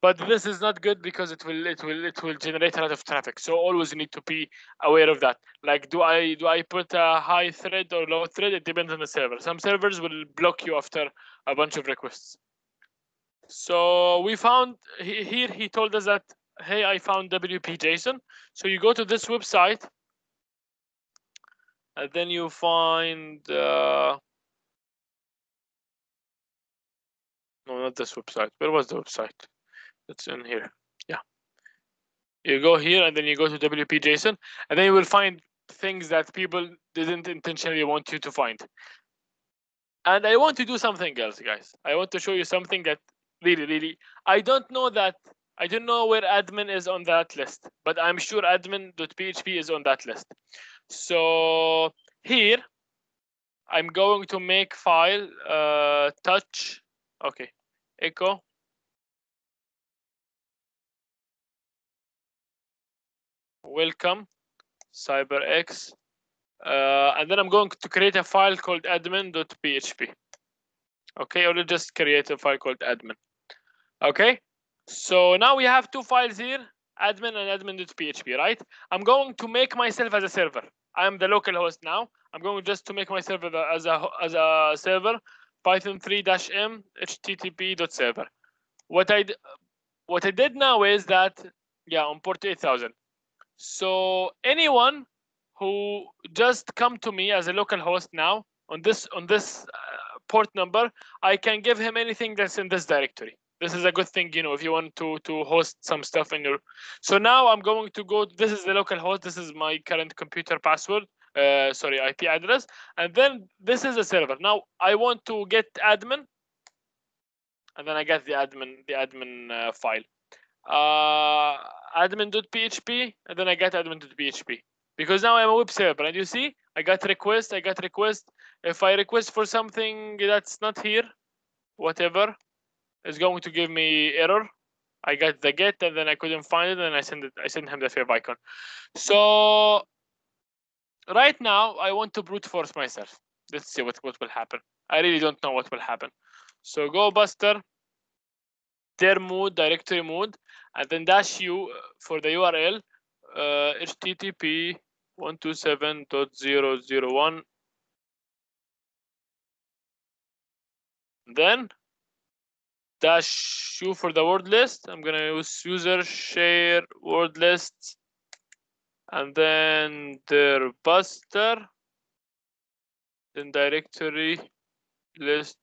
But this is not good because it will generate a lot of traffic. So always you need to be aware of that. Like, do I put a high thread or low thread? It depends on the server. Some servers will block you after a bunch of requests. So we found here, he told us that, hey, I found WP-JSON. So you go to this website, and then you find no, not this website. Where was the website? It's in here. Yeah. You go here and then you go to WP-JSON, and then you will find things that people didn't intentionally want you to find. And I want to do something else, guys. I want to show you something that really, I don't know where admin is on that list, but I'm sure admin.php is on that list. So here, I'm going to make file touch. Okay, echo. Welcome, CyberX. And then I'm going to create a file called admin.php. Okay, or just create a file called admin. Okay, so now we have two files here, admin and admin.php, right? I'm going to make myself as a server. I'm the local host now. I'm going just to make myself as a server, Python 3-m http.server. What I did now is that, yeah, on port 8000. So anyone who just come to me as a local host now on this port number, I can give him anything that's in this directory. This is a good thing, you know, if you want to host some stuff in your. So now I'm going to go. This is the local host. This is my current computer password. Sorry, IP address, and then this is a server. Now I want to get admin, and then I get the admin file. Admin.php, and then I get admin.php, because now I'm a web server, and you see I got request. If I request for something that's not here, whatever, it's going to give me error. I got the get, and then I couldn't find it, and I send him the fav icon. So right now I want to brute force myself. Let's see what will happen. I really don't know what will happen. So go buster dir mode, directory mode, and then -u for the URL, http 127.0.0.1. Then -u for the word list. I'm gonna use user share word lists, and then dir buster, then directory list.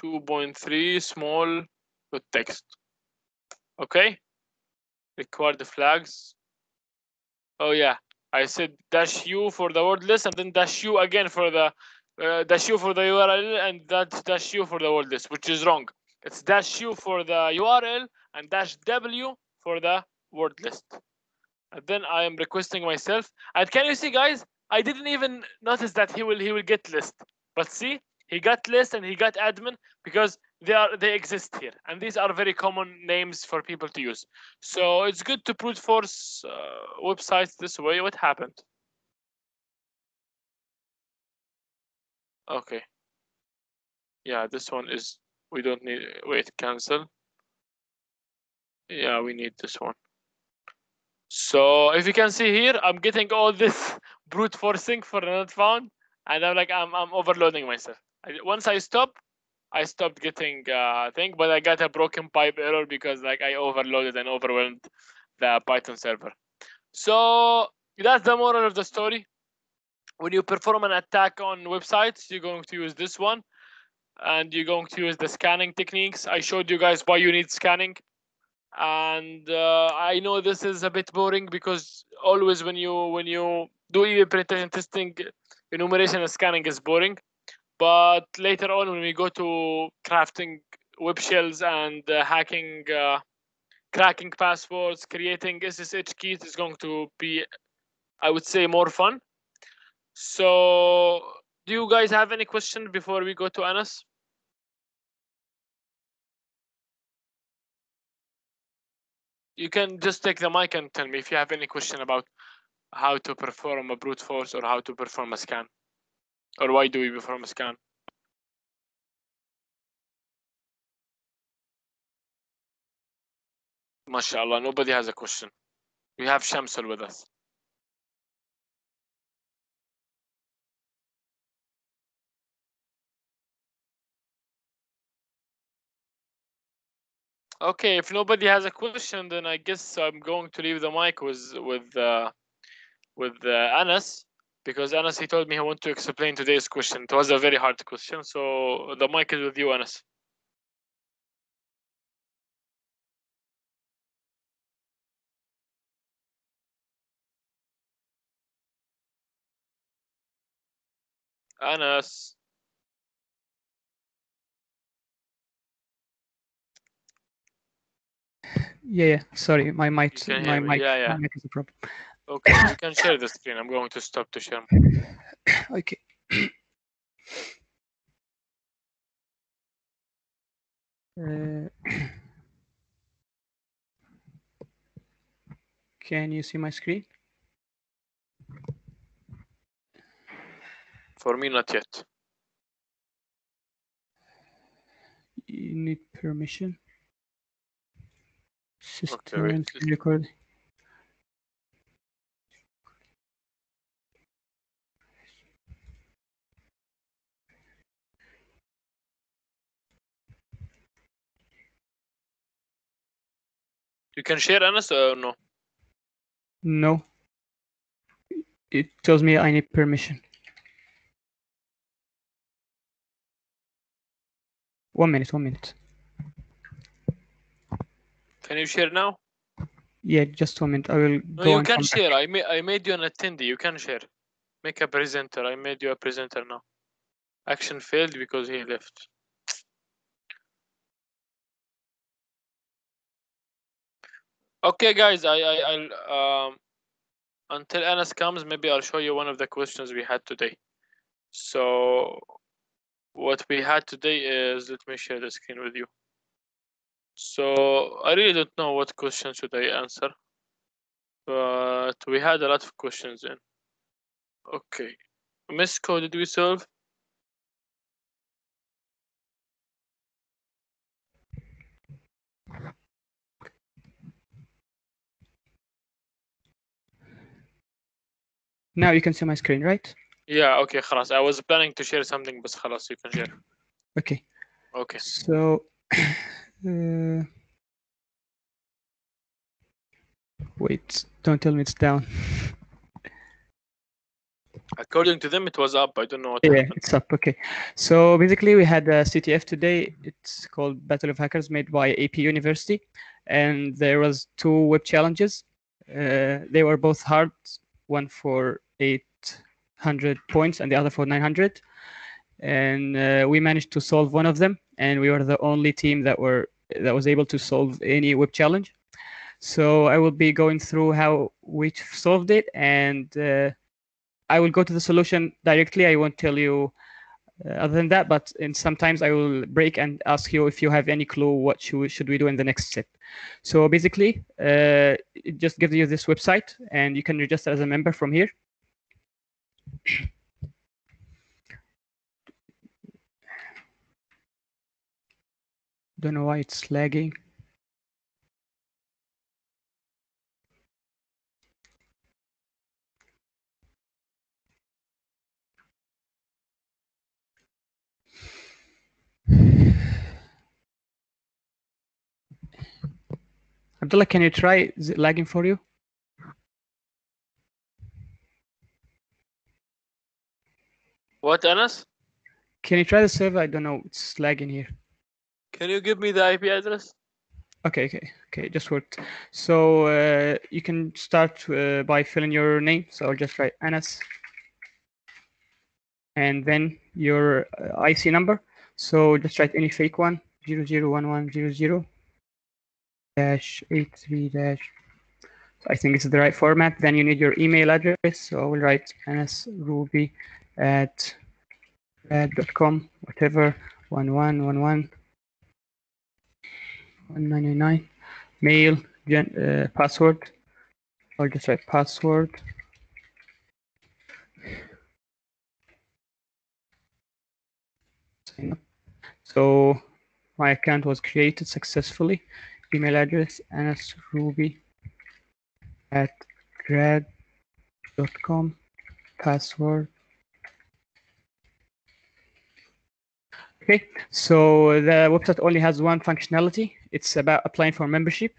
.3 small with text. Okay. Require the flags. Oh yeah, I said -u for the word list, and then -u again for the -u for the URL, and that's -u for the word list, which is wrong. It's -u for the URL and -w for the word list. And then I am requesting myself. And can you see, guys? I didn't even notice that he will get list, but see, he got list and he got admin because they exist here, and these are very common names for people to use. So it's good to brute force websites this way. What happened? Okay. Yeah, this one is, we don't need, wait, cancel. Yeah, we need this one. So if you can see here, I'm getting all this brute forcing for not found, and I'm like, I'm overloading myself. Once I stopped getting thing, but I got a broken pipe error because like I overloaded and overwhelmed the Python server. So that's the moral of the story. When you perform an attack on websites, you're going to use this one, and you're going to use the scanning techniques. I showed you guys why you need scanning. And I know this is a bit boring because always when you do even penetration testing, enumeration and scanning is boring. But later on, when we go to crafting web shells and hacking, cracking passwords, creating SSH keys is going to be, I would say, more fun. So do you guys have any questions before we go to Anas? You can just take the mic and tell me if you have any question about how to perform a brute force or how to perform a scan? Or why do we perform a scan? MashaAllah, nobody has a question. We have Shamsul with us. Okay, if nobody has a question, then I guess I'm going to leave the mic with Anas, because Anas, he told me he wanted to explain today's question. It was a very hard question, so the mic is with you, Anas. Anas. Yeah. Sorry, my mic. You can hear me. Yeah. My mic is a problem. Okay, you can share the screen. I'm going to stop to share. Okay. Can you see my screen? For me, not yet. You need permission. System wait. recording. You can share, Anas, or no? No. It tells me I need permission. 1 minute, 1 minute. Can you share now? Yeah, just 1 minute. I will No, go. you and can come share. back. I made you an attendee. You can share. Make a presenter. I made you a presenter now. Action failed because he left. Okay, guys. I'll until Anas comes, maybe I'll show you one of the questions we had today. So what we had today is, let me share the screen with you. So I really don't know what question should I answer, but we had a lot of questions in. Okay, miscode did we solve? Now you can see my screen, right? Yeah, okay, خلاص. I was planning to share something, but خلاص, you can share. Okay. Okay. So, wait, don't tell me it's down. According to them, it was up. I don't know what Yeah, happened. it's up. Okay. So basically, we had a CTF today. It's called Battle of Hackers, made by AP University, and there was 2 web challenges. They were both hard. One for 800 points, and the other for 900. And we managed to solve one of them, and we were the only team that was able to solve any web challenge. So I will be going through how we solved it, and I will go to the solution directly. I won't tell you other than that, but sometimes I will break and ask you if you have any clue what should we do in the next step. So basically, it just gives you this website, and you can register as a member from here. Don't know why it's lagging. Abdullah, can you try? Is it lagging for you? What, Anas? Can you try the server? I don't know. It's lagging here. Can you give me the IP address? Okay, it just worked. So you can start by filling your name. So I'll just write Anas, and then your IC number. So just write any fake one, 001100 -83 So I think it's the right format. Then you need your email address. So I will write anasruby@rad.com, whatever, 11111999. Mail, password. I'll just write password. sign up. So my account was created successfully. Email address anasruby@grad.com. Password. Okay, so the website only has one functionality. It's about applying for membership.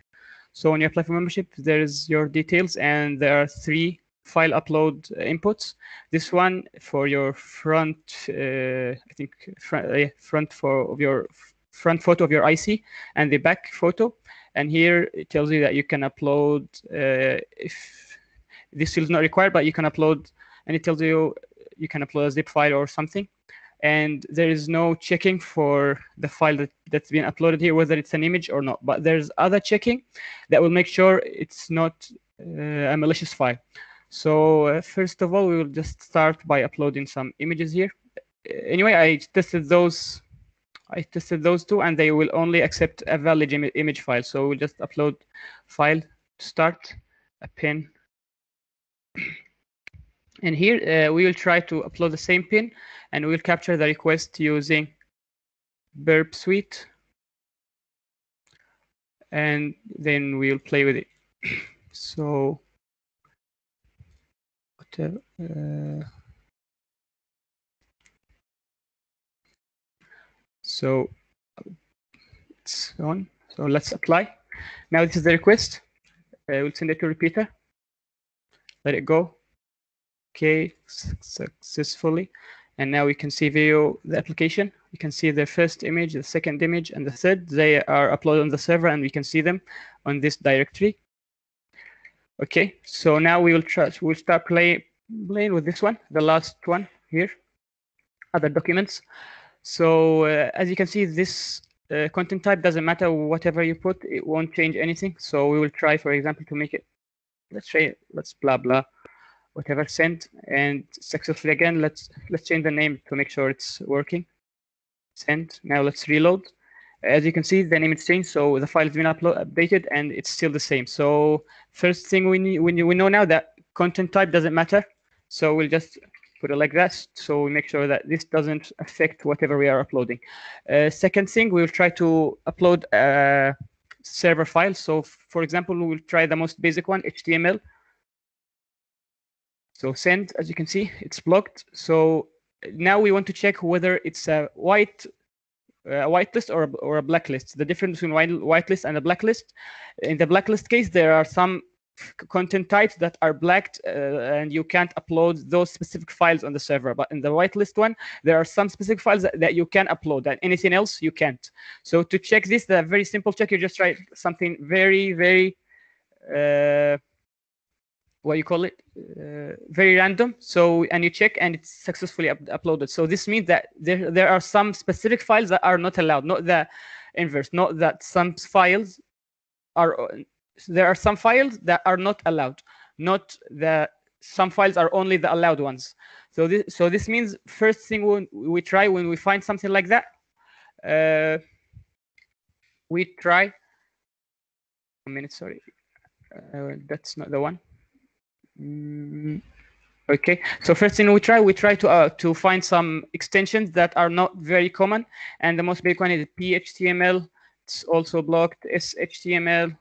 So when you apply for membership, there is your details, and there are 3 file upload inputs. This one for your front, I think front of your front photo of your IC, and the back photo. And here it tells you that you can upload if this is not required, but you can upload, and it tells you you can upload a zip file or something. And there is no checking for the file that's been uploaded here, whether it's an image or not. But there's other checking that will make sure it's not a malicious file. So first of all, we will just start by uploading some images here. Anyway, I tested those 2, and they will only accept a valid image file. So we'll just upload file to start, a pin. And here we will try to upload the same pin, and we'll capture the request using burp suite, and then we'll play with it. So whatever. So it's on. So let's apply. Now this is the request. We'll send it to repeater. Let it go. Okay, successfully. And now we can see view the application. You can see the first image, the second image, and the third. They are uploaded on the server, and we can see them on this directory. Okay, so now we'll start playing with this one, the last one here, other documents. So as you can see, this content type doesn't matter whatever you put, it won't change anything. So we will try, for example, to make it, let's blah blah, whatever, send, and successfully again. Let's change the name to make sure it's working. Send. Now let's reload. As you can see, the name is changed, so the file has been updated, and it's still the same. So first thing we know now that content type doesn't matter. So we'll just put it like that, so we make sure that this doesn't affect whatever we are uploading. Second thing, we'll try to upload a server file. So for example, we'll try the most basic one, HTML. So send, as you can see, it's blocked. So now we want to check whether it's a whitelist or a blacklist. The difference between whitelist and a blacklist. In the blacklist case, there are some content types that are blacked, and you can't upload those specific files on the server. But in the whitelist one, there are some specific files that you can upload, and anything else you can't. So to check this, the very simple check, you just write something very, very what you call it, very random. So, and you check, and it's successfully uploaded. So this means that there are some specific files that are not allowed, not the inverse, not that some files are. There are some files that are not allowed, not some files are only the allowed ones. So this means first thing we try when we find something like that, we try. 1 minute, sorry, that's not the one. Okay, so first thing we try to find some extensions that are not very common, and the most big one is PHTML. It's also blocked. SHTML.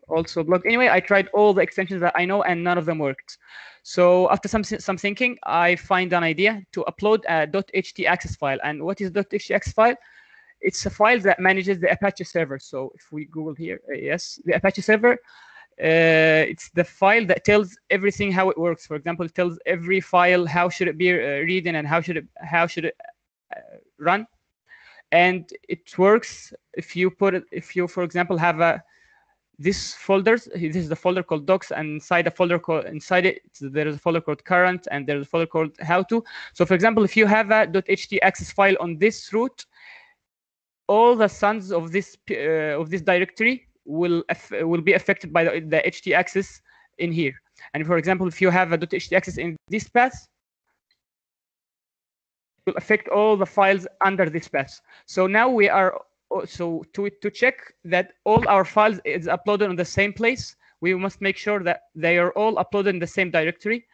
Also blocked. Anyway, I tried all the extensions that I know, and none of them worked. So after some thinking, I find an idea to upload a .htaccess file. And what is .htaccess file? It's a file that manages the Apache server. So if we Google here, yes, the Apache server, it's the file that tells everything how it works. For example, it tells every file how should it be reading and how should it run. And it works if you for example have this folder. This is the folder called docs, and inside it there is a folder called current, and there's a folder called how to. So for example, if you have a .htaccess file on this root, all the sons of this directory will be affected by the htaccess in here. And for example, if you have a .htaccess in this path, it will affect all the files under this path. So now we are. So to check that all our files is uploaded on the same place, we must make sure that they are all uploaded in the same directory.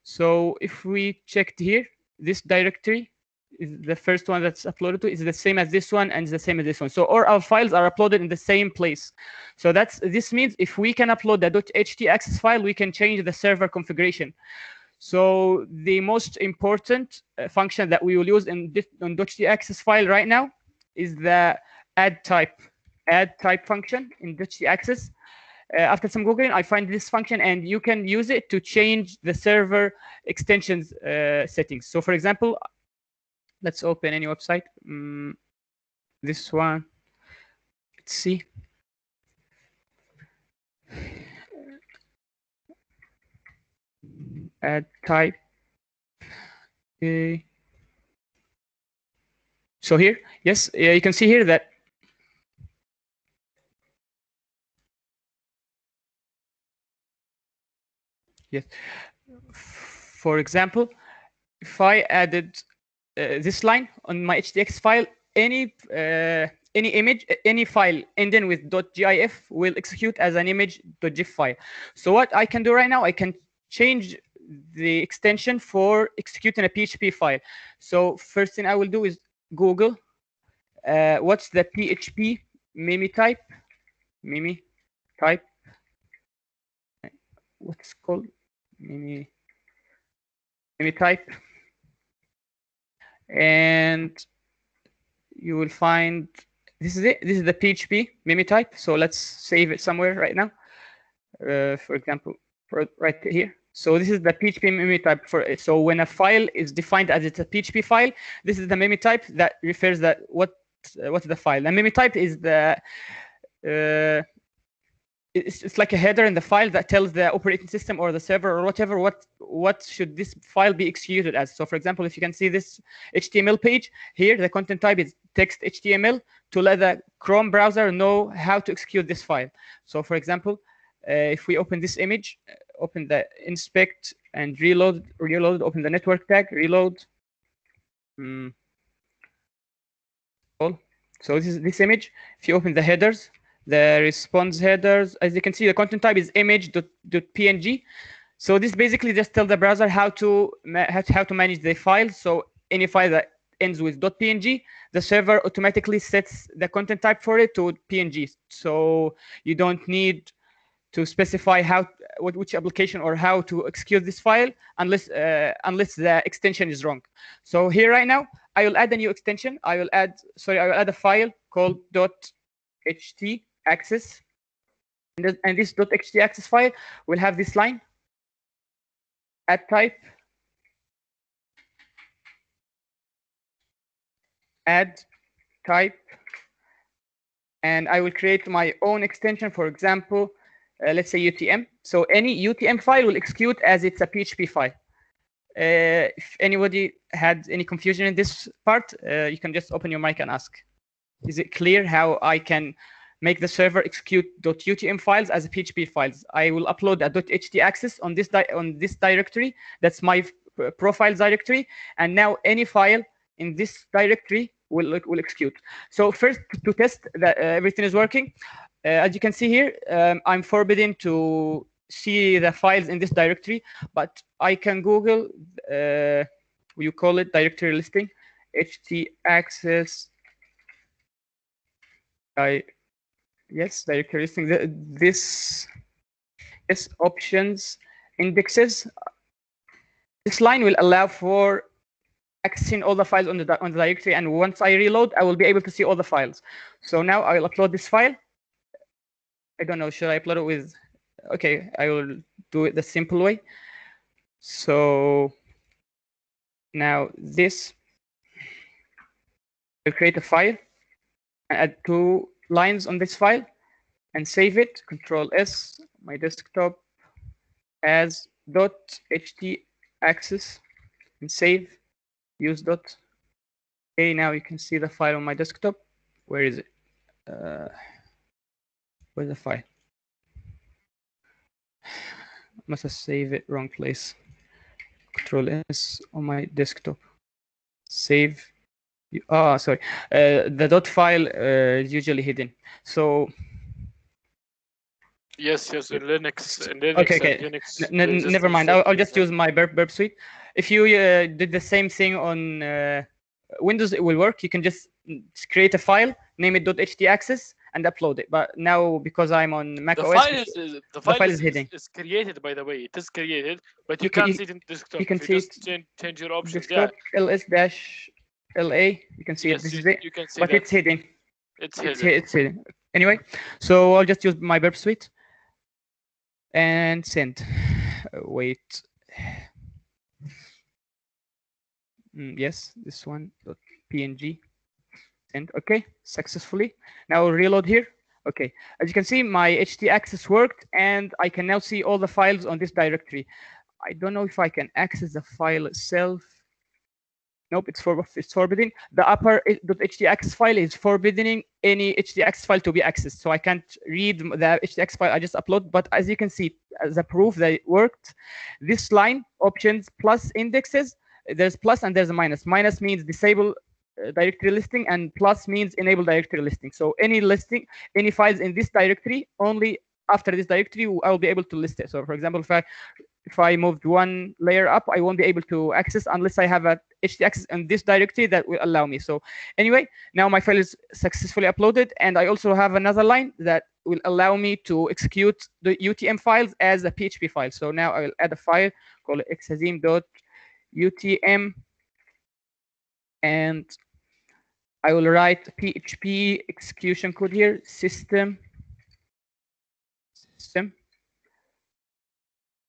So if we checked here, this directory, is the first one that's uploaded to is the same as this one and is the same as this one. So all our files are uploaded in the same place. So this means if we can upload the .htaccess file, we can change the server configuration. So the most important function that we will use on .htaccess file right now is the add type function in .htaccess. After some Googling, I find this function, and you can use it to change the server extensions settings. So for example, let's open any website. This one, let's see. Add type. Okay. So here, yes, you can see here that yes. For example, if I added this line on my HTX file, any image, any file ending with .gif will execute as an image.gif file. So what I can do right now, I can change the extension for executing a PHP file. So first thing I will do is Google what's the PHP mimi type, what's called mimi type, and you will find this is it. This is the PHP mimi type. So let's save it somewhere right now. For example, right here. So this is the PHP mimi type for it. So when a file is defined as it's a PHP file, this is the mimi type that refers that what's the file. And mimi type is the it's like a header in the file that tells the operating system or the server or whatever what should this file be executed as. So for example, if you can see this HTML page here, the content type is text HTML to let the Chrome browser know how to execute this file. So for example, if we open this image, open the inspect and reload, open the network tag, reload. So this is this image. If you open the headers, the response headers, as you can see, the content type is image.png. So this basically just tells the browser how to manage the file. So any file that ends with .png, the server automatically sets the content type for it to PNG. So you don't need to specify which application or how to execute this file unless the extension is wrong. So here right now, I will add a new extension. I will add a file called .htaccess, and this .htaccess file will have this line: add type, and I will create my own extension. For example, let's say UTM. So any UTM file will execute as it's a PHP file. If anybody had any confusion in this part, you can just open your mic and ask. Is it clear how I can make the server execute .utm files as PHP files? I will upload a .htaccess on this directory. That's my profiles directory, and now any file in this directory will execute. So first, to test that everything is working, as you can see here, I'm forbidden to see the files in this directory, but I can Google, you call it directory listing, htaccess. Yes, directory listing. This options indexes. This line will allow for accessing all the files on the directory, and once I reload, I will be able to see all the files. So now I will upload this file. I don't know, should I upload it with? Okay, I will do it the simple way. So now this, I'll create a file and add 2 lines on this file and save it. Control S, my desktop, as .htaccess, and save. Use dot. Okay, now you can see the file on my desktop. Where is it? Where's the file? Must have saved it wrong place. Control S on my desktop. Save. Sorry. The dot file is usually hidden. So. Yes, in Linux. Okay. Linux, never mind. I'll just use my burp suite. If you did the same thing on Windows, it will work. You can just create a file, name it .htaccess, and upload it. But now, because I'm on Mac The OS, file file is is hidden. is created, by the way. It is created, but You you can- can't see it in desktop. you can If see you it just change your options. desktop ls-la. You can see Yes, it. This is it. you can see But that. it's hidden. It's It's hidden. it's hidden. Anyway, so I'll just use my burp suite and send. Wait. Yes, this one .png. Send. Okay, successfully. Now reload here. Okay, as you can see, my htaccess worked, and I can now see all the files on this directory. I don't know if I can access the file itself. Nope, it's forbidden. The upper .htaccess file is forbidding any htaccess file to be accessed. So I can't read the htaccess file I just upload. But as you can see, as a proof that it worked, this line, options plus indexes, there's plus and there's a minus. Minus means disable directory listing, and plus means enable directory listing. So any listing, any files in this directory, only after this directory, I will be able to list it. So for example, if I moved one layer up, I won't be able to access unless I have a htaccess in this directory that will allow me. So anyway, now my file is successfully uploaded, and I also have another line that will allow me to execute the UTM files as a PHP file. So now I will add a file called exazim.utm, and I will write PHP execution code here, system.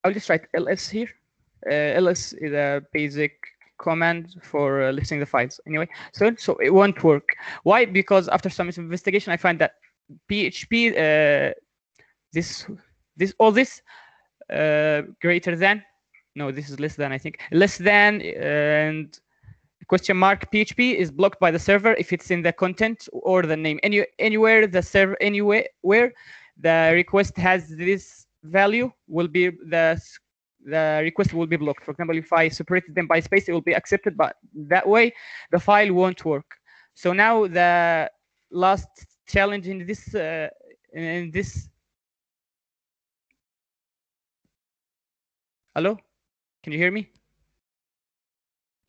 I'll just write ls here. Ls is a basic command for listing the files. Anyway, so it won't work. Why? Because after some investigation, I find that PHP all this greater than, no, this is less than, I think, less than and question mark PHP is blocked by the server if it's in the content or the name. Anywhere the server, anywhere where the request has this value, will be the request will be blocked. For example, if I separated them by space, it will be accepted, but that way the file won't work. So now the last challenge in this hello, can you hear me?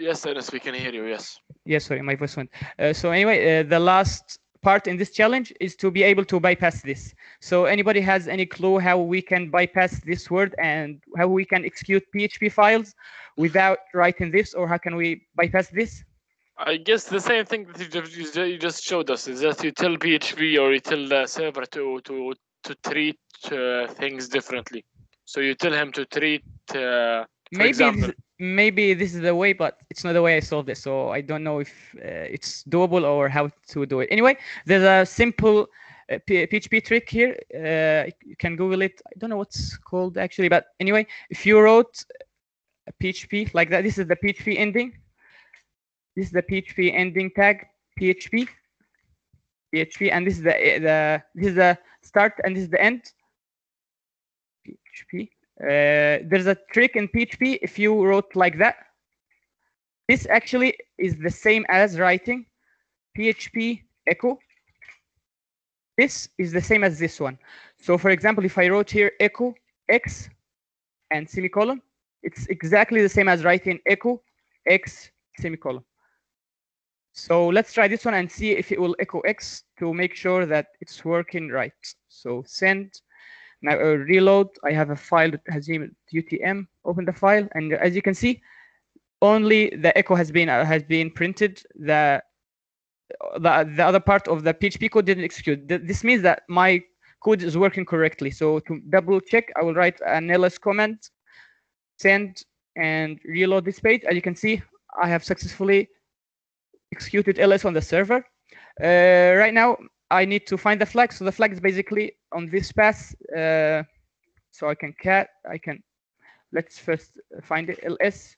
Yes, Dennis, we can hear you. Yes. Yes, sorry, my voice went. So anyway, the last part in this challenge is to be able to bypass this. So anybody has any clue how we can bypass this word and how we can execute PHP files without writing this, or how can we bypass this? I guess the same thing that you just showed us is that you tell PHP or you tell the server to treat things differently. So you tell him to treat, for example. Maybe this is the way, but it's not the way I solved it. So I don't know if it's doable or how to do it. Anyway, there's a simple PHP trick here. You can Google it. I don't know what's called actually, but anyway, if you wrote a PHP like that, this is the PHP ending. This is the PHP ending tag PHP, and this is the start, and this is the end. PHP. There's a trick in PHP. If you wrote like that, this actually is the same as writing PHP echo. This is the same as this one. So for example, if I wrote here echo x and semicolon, it's exactly the same as writing echo x semicolon. So let's try this one and see if it will echo x to make sure that it's working right. So send. Now reload. I have a file that has UTM. Open the file, and as you can see, only the echo has been printed. The other part of the PHP code didn't execute. This means that my code is working correctly. So to double check, I will write an ls command, send, and reload this page. As you can see, I have successfully executed ls on the server. Right now, I need to find the flag. So the flag is basically on this path. So I can let's first find it, ls,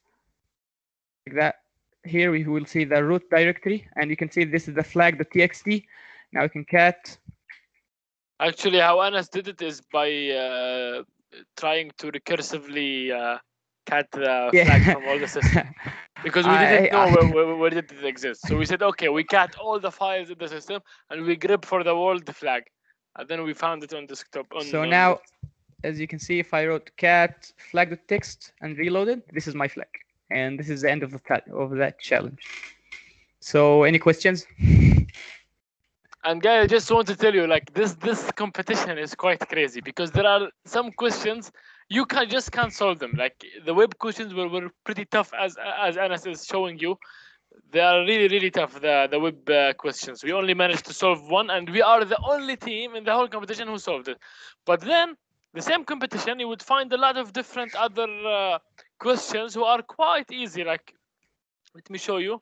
like that. Here we will see the root directory, and you can see this is the flag.txt. Now we can cat. Actually, how Anas did it is by trying to recursively cat the flag from all the systems. Because we didn't know where did it exist. So we said, okay, we cat all the files in the system and we grep for the world flag. And then we found it on desktop. So now, as you can see, if I wrote cat flag.txt and reloaded, this is my flag. And this is the end of that challenge. So any questions? And guys, I just want to tell you, like this competition is quite crazy because there are some questions you can't solve them. Like the web questions were pretty tough, as Anas is showing you. They are really tough. The web questions. We only managed to solve one, and we are the only team in the whole competition who solved it. But then the same competition, you would find a lot of different other questions who are quite easy. Like, let me show you.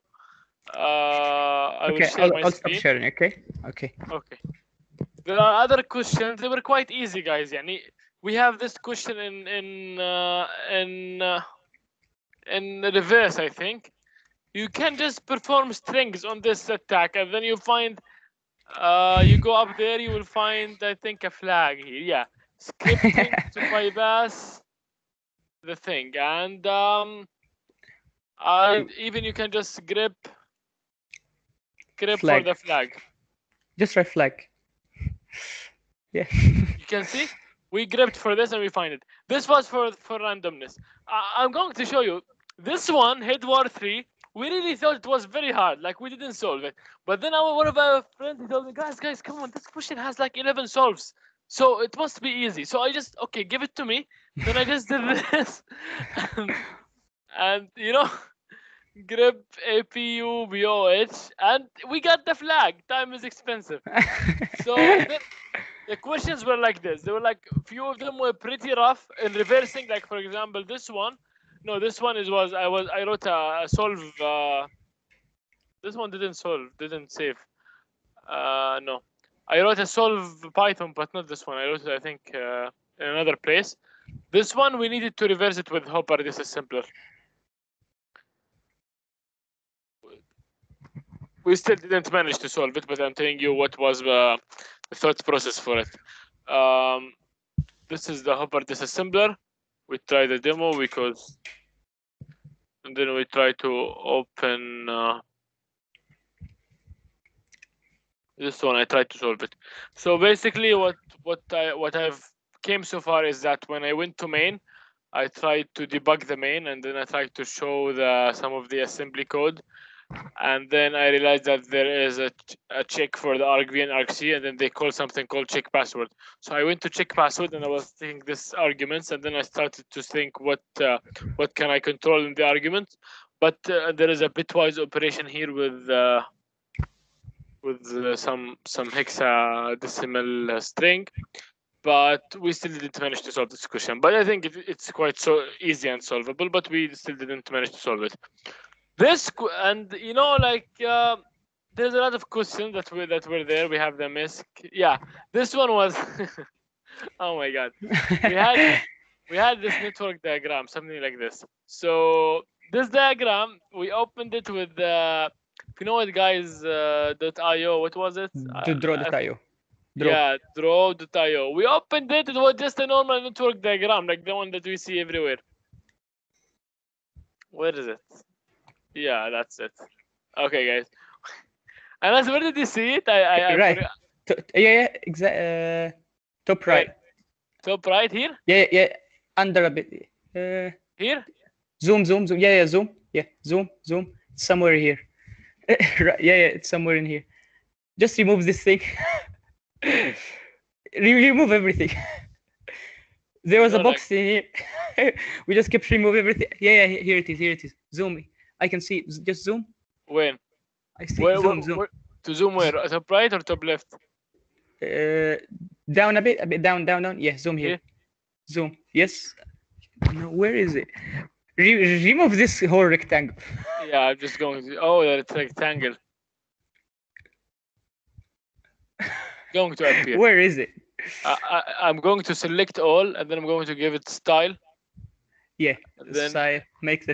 I will share my I'll stop screen. sharing. Okay. Okay. There are other questions. They were quite easy, guys. Yani, we have this question in reverse, I think. You can just perform strings on this attack, and then you find you go up there, you will find, I think, a flag here. Yeah, scripting to bypass the thing, and even you can just grep Flag. for the flag. Just write flag. Yeah. You can see we gripped for this and we find it. This was for randomness. I'm going to show you this one, Head War 3. We really thought it was very hard, like we didn't solve it. But then one of our friends, he told me, guys, come on, this question has like 11 solves, so it must be easy. So I just, okay, give it to me. Then I just did this, and you know, grip APUBOH, and we got the flag. Time is expensive. So the questions were like this. They were like, few of them were pretty rough in reversing. Like, for example, this one. No, this one I wrote a solve. This one didn't save. No, I wrote a solve Python, but not this one. I wrote it, I think, in another place. This one we needed to reverse it with Hopper. This is simpler. We still didn't manage to solve it, but I'm telling you what was the thought process for it. This is the Hopper disassembler. We try the demo because, and then we try to open this one. I tried to solve it. So basically, what I've came so far is that when I went to main, I tried to debug the main, and then I tried to show some of the assembly code. And then I realized that there is a check for the argv and argc, and then they call something called check password. So I went to check password, and I was thinking this arguments, and then I started to think what can I control in the argument. But there is a bitwise operation here with some hexadecimal string, but we still didn't manage to solve this question. But I think it's quite so easy and solvable, but we still didn't manage to solve it. This, and you know, like there's a lot of questions that were there. We have the MISC. Yeah, this one was oh my god. We had this network diagram, something like this. So this diagram, we opened it with if you know what, guys, .io. What was it? Draw.io. Yeah, draw.io. We opened it. It was just a normal network diagram, like the one that we see everywhere. Where is it? Yeah, that's it. Okay, guys. And where did you see it? Right. Yeah, exactly. Top right. Top right here? Yeah. Under a bit. Here? Zoom. Yeah, zoom. Yeah, zoom. Somewhere here. Yeah, it's somewhere in here. Just remove this thing. Remove everything. There was a box in here. We just kept remove everything. Yeah, here it is. Zoom. I can see it. Just zoom. When? I see. Zoom. To zoom where? Top right or top left? Down a bit down. Yeah, zoom here. Zoom. Yes. No, where is it? Remove this whole rectangle. Yeah, I'm just going to. Oh, that's rectangle. Going to appear. Where is it? I'm going to select all, and then I'm going to give it style. Yeah. Then style. Make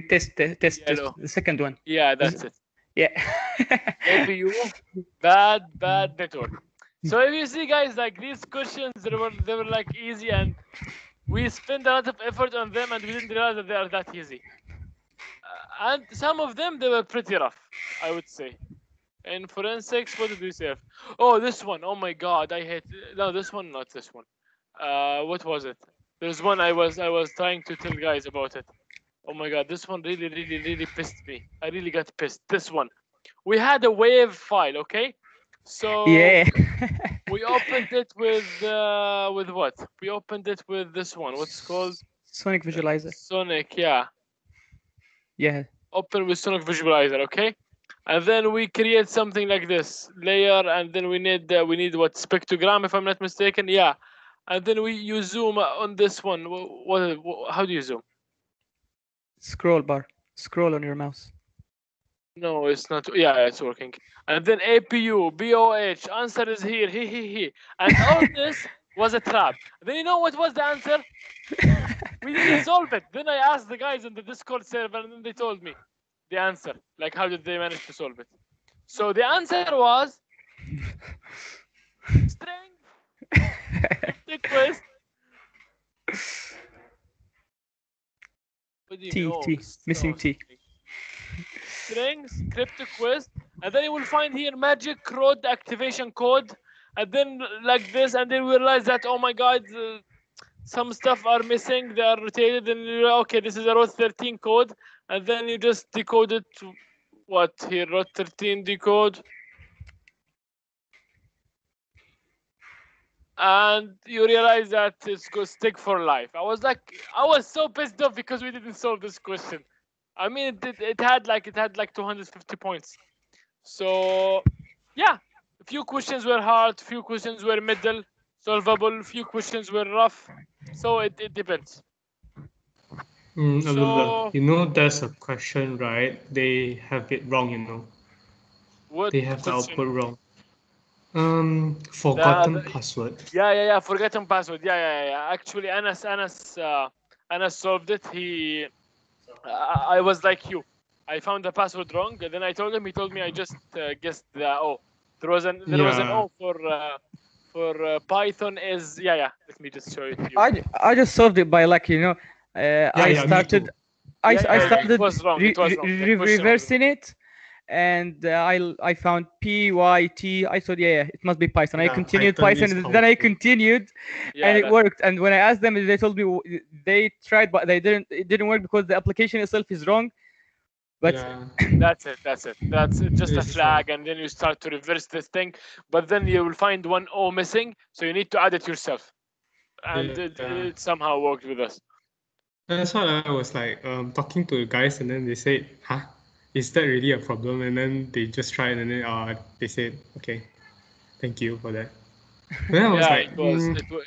test. The second one. Yeah, that's it. Yeah. APU, bad network. So if you see, guys, like these questions, they were like easy, and we spent a lot of effort on them, and we didn't realize that they are that easy. And some of them, they were pretty rough, I would say. In forensics, what did we say? Oh, this one. Oh my god, I hate. No, this one, not this one. What was it? There's one I was trying to tell guys about it. Oh my god, this one really pissed me. I really got pissed. This one. We had a wave file, okay? So Yeah. we opened it with what? We opened it with this one. What's it called? Sonic Visualizer. Sonic, yeah. Yeah. Open with Sonic Visualizer, okay? And then we create something like this layer, and then we need what, spectrogram, if I'm not mistaken, yeah. And then you zoom on this one. How do you zoom? Scroll bar. Scroll on your mouse. No, it's not. Yeah, it's working. And then APUBOH, answer is here. He. And all this was a trap. Then you know what was the answer? We didn't solve it. Then I asked the guys in the Discord server, and then they told me the answer. Like, how did they manage to solve it? So the answer was string quest. What do you T, know? T. Missing T. Strings, crypto quest, and then you will find here magic code activation code, and then like this, and then we realize that, oh my god, some stuff are missing, they are rotated, and you're like, okay, this is a row 13 code, and then you just decode it to what here, row 13 decode, and you realize that it's going to stick for life. I was so pissed off because we didn't solve this question. I mean, it had like 250 points. So yeah, a few questions were hard, few questions were middle, solvable, few questions were rough. So it depends. Abdullah, you know, there's a question, right? They have it wrong, you know. What They have the question? output wrong. Forgotten The- password. Yeah, forgotten password. Yeah. Actually, Anas solved it. I was like you. I found the password wrong, and then I told him. He told me I just guessed the O. There was an O for Python is yeah. Let me just show it to you. I just solved it by luck, you know. I started. I started it was wrong. It was wrong. The question was reversing it, and I found PYT. I thought, yeah, it must be Python. I Yeah, continued Python is Python, and then I powerful. continued, and it worked. And when I asked them, they told me they tried, but they didn't. It didn't work because the application itself is wrong. But Yeah. That's it. That's it. Just a It's flag, and then you start to reverse this thing. But then you will find one O missing, so you need to add it yourself. And it somehow worked with us. That's what I was like talking to the guys, and then they said, "Huh, is that really a problem?" And then they just tried, and then they said, "Okay, thank you for that." Then I was like,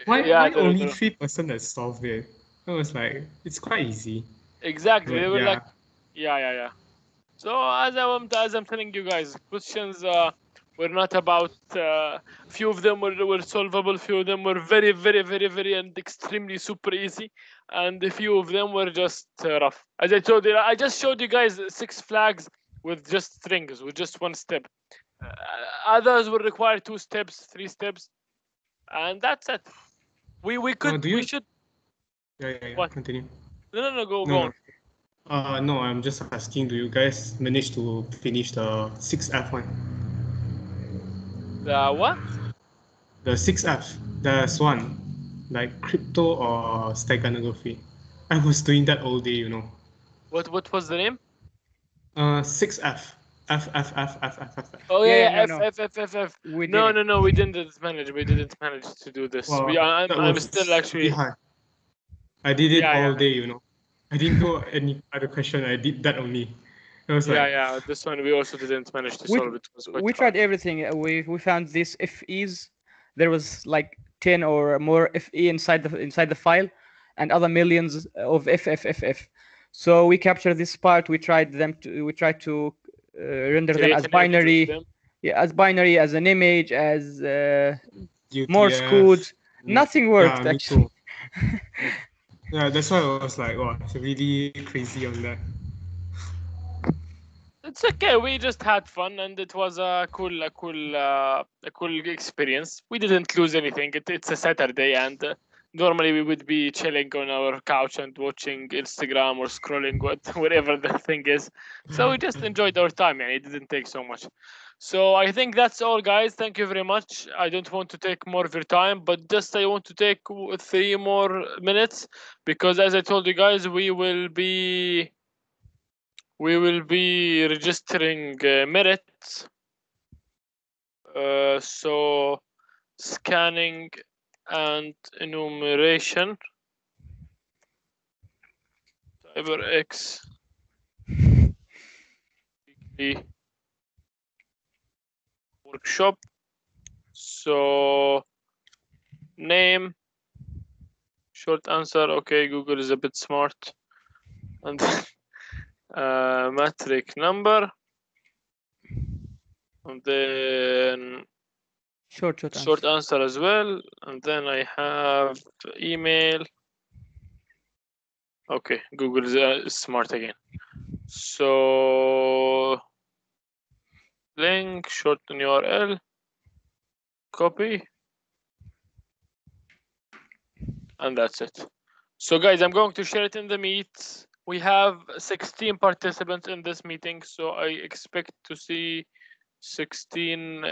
why only 3% that solved it? I was like, it's quite easy. Exactly. But They were yeah. like, yeah. So as I'm telling you guys, questions were not about. Few of them were solvable. Few of them were very and extremely super easy, and a few of them were just rough. As I told you, I just showed you guys 6 flags with just strings, with just one step. Others will require 2 steps, 3 steps, and that's it. We should. Yeah. What? Continue. No, go on. No, I'm just asking, do you guys manage to finish the 6F one? The what? The 6F. There's one, like crypto or steganography. I was doing that all day, you know. What was the name? 6F. F. Oh yeah, no. F. We No, we didn't manage. We didn't manage to do this. Well, I'm still actually. hard. I did it all Yeah. day, you know. I didn't know any other question. I did that only. I was like, Yeah. This one we also didn't manage to solve. It was quite we hard. tried everything. We found these FEs. There was like 10 or more FE inside the file, and other millions of FF. So we captured this part. We tried to render them as binary. Yeah, as binary, as an image, as UTF, Morse code. Nothing worked yeah, actually. Yeah, that's why I was like, wow, it's really crazy on that. It's okay. We just had fun, and it was a cool experience. We didn't lose anything. It's a Saturday, and normally we would be chilling on our couch and watching Instagram or scrolling whatever the thing is. So we just enjoyed our time, and it didn't take so much. So I think that's all, guys. Thank you very much. I don't want to take more of your time, but just I want to take 3 more minutes, because as I told you guys, we will be registering merits. So scanning and enumeration, CyberX weekly workshop. So name, short answer. Okay, Google is a bit smart. And metric number, and then Short answer as well, and then I have email. Okay, Google is smart again. So link, short URL, copy, and that's it. So guys, I'm going to share it in the Meet. We have 16 participants in this meeting, so I expect to see 16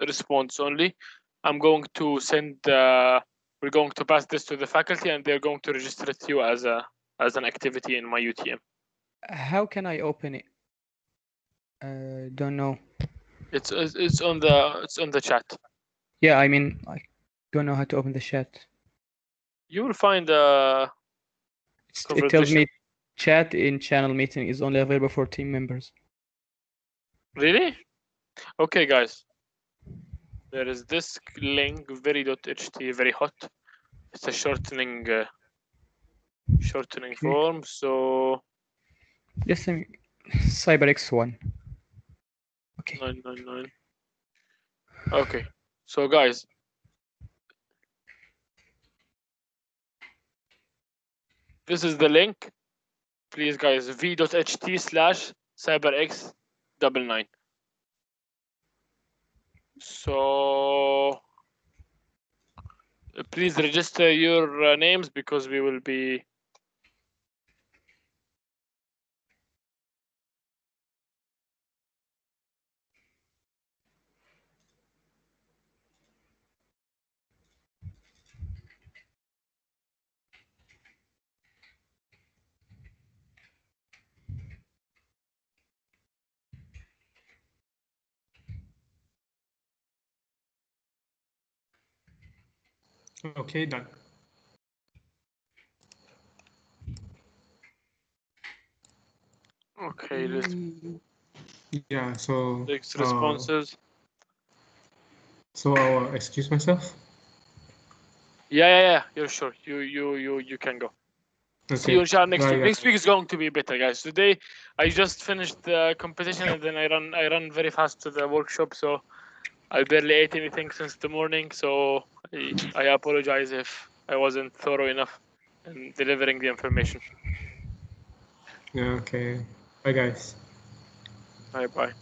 response only. I'm going to send we're going to pass this to the faculty, and they're going to register it to you as an activity in my UTM. How can I open it? Don't know. It's on the chat. Yeah, I mean, I don't know how to open the chat. You will find It tells me chat in channel meeting is only available for team members. Really? Okay, guys. There is this link, very.ht, very hot. It's a shortening form. So Yes, CyberX 1. Okay. 999. Okay. So guys, this is the link. Please, guys, v.ht/CyberX99. So please register your names, because we will be Okay, done. okay. Let's Yeah, so take responses. So I'll excuse myself. Yeah. You're sure. You can go. Okay. See you inshallah next Bye, week. guys. Next week is going to be better, guys. Today I just finished the competition, and then I run very fast to the workshop, so I barely ate anything since the morning. So I apologize if I wasn't thorough enough in delivering the information. Yeah, okay. Bye, guys. Bye.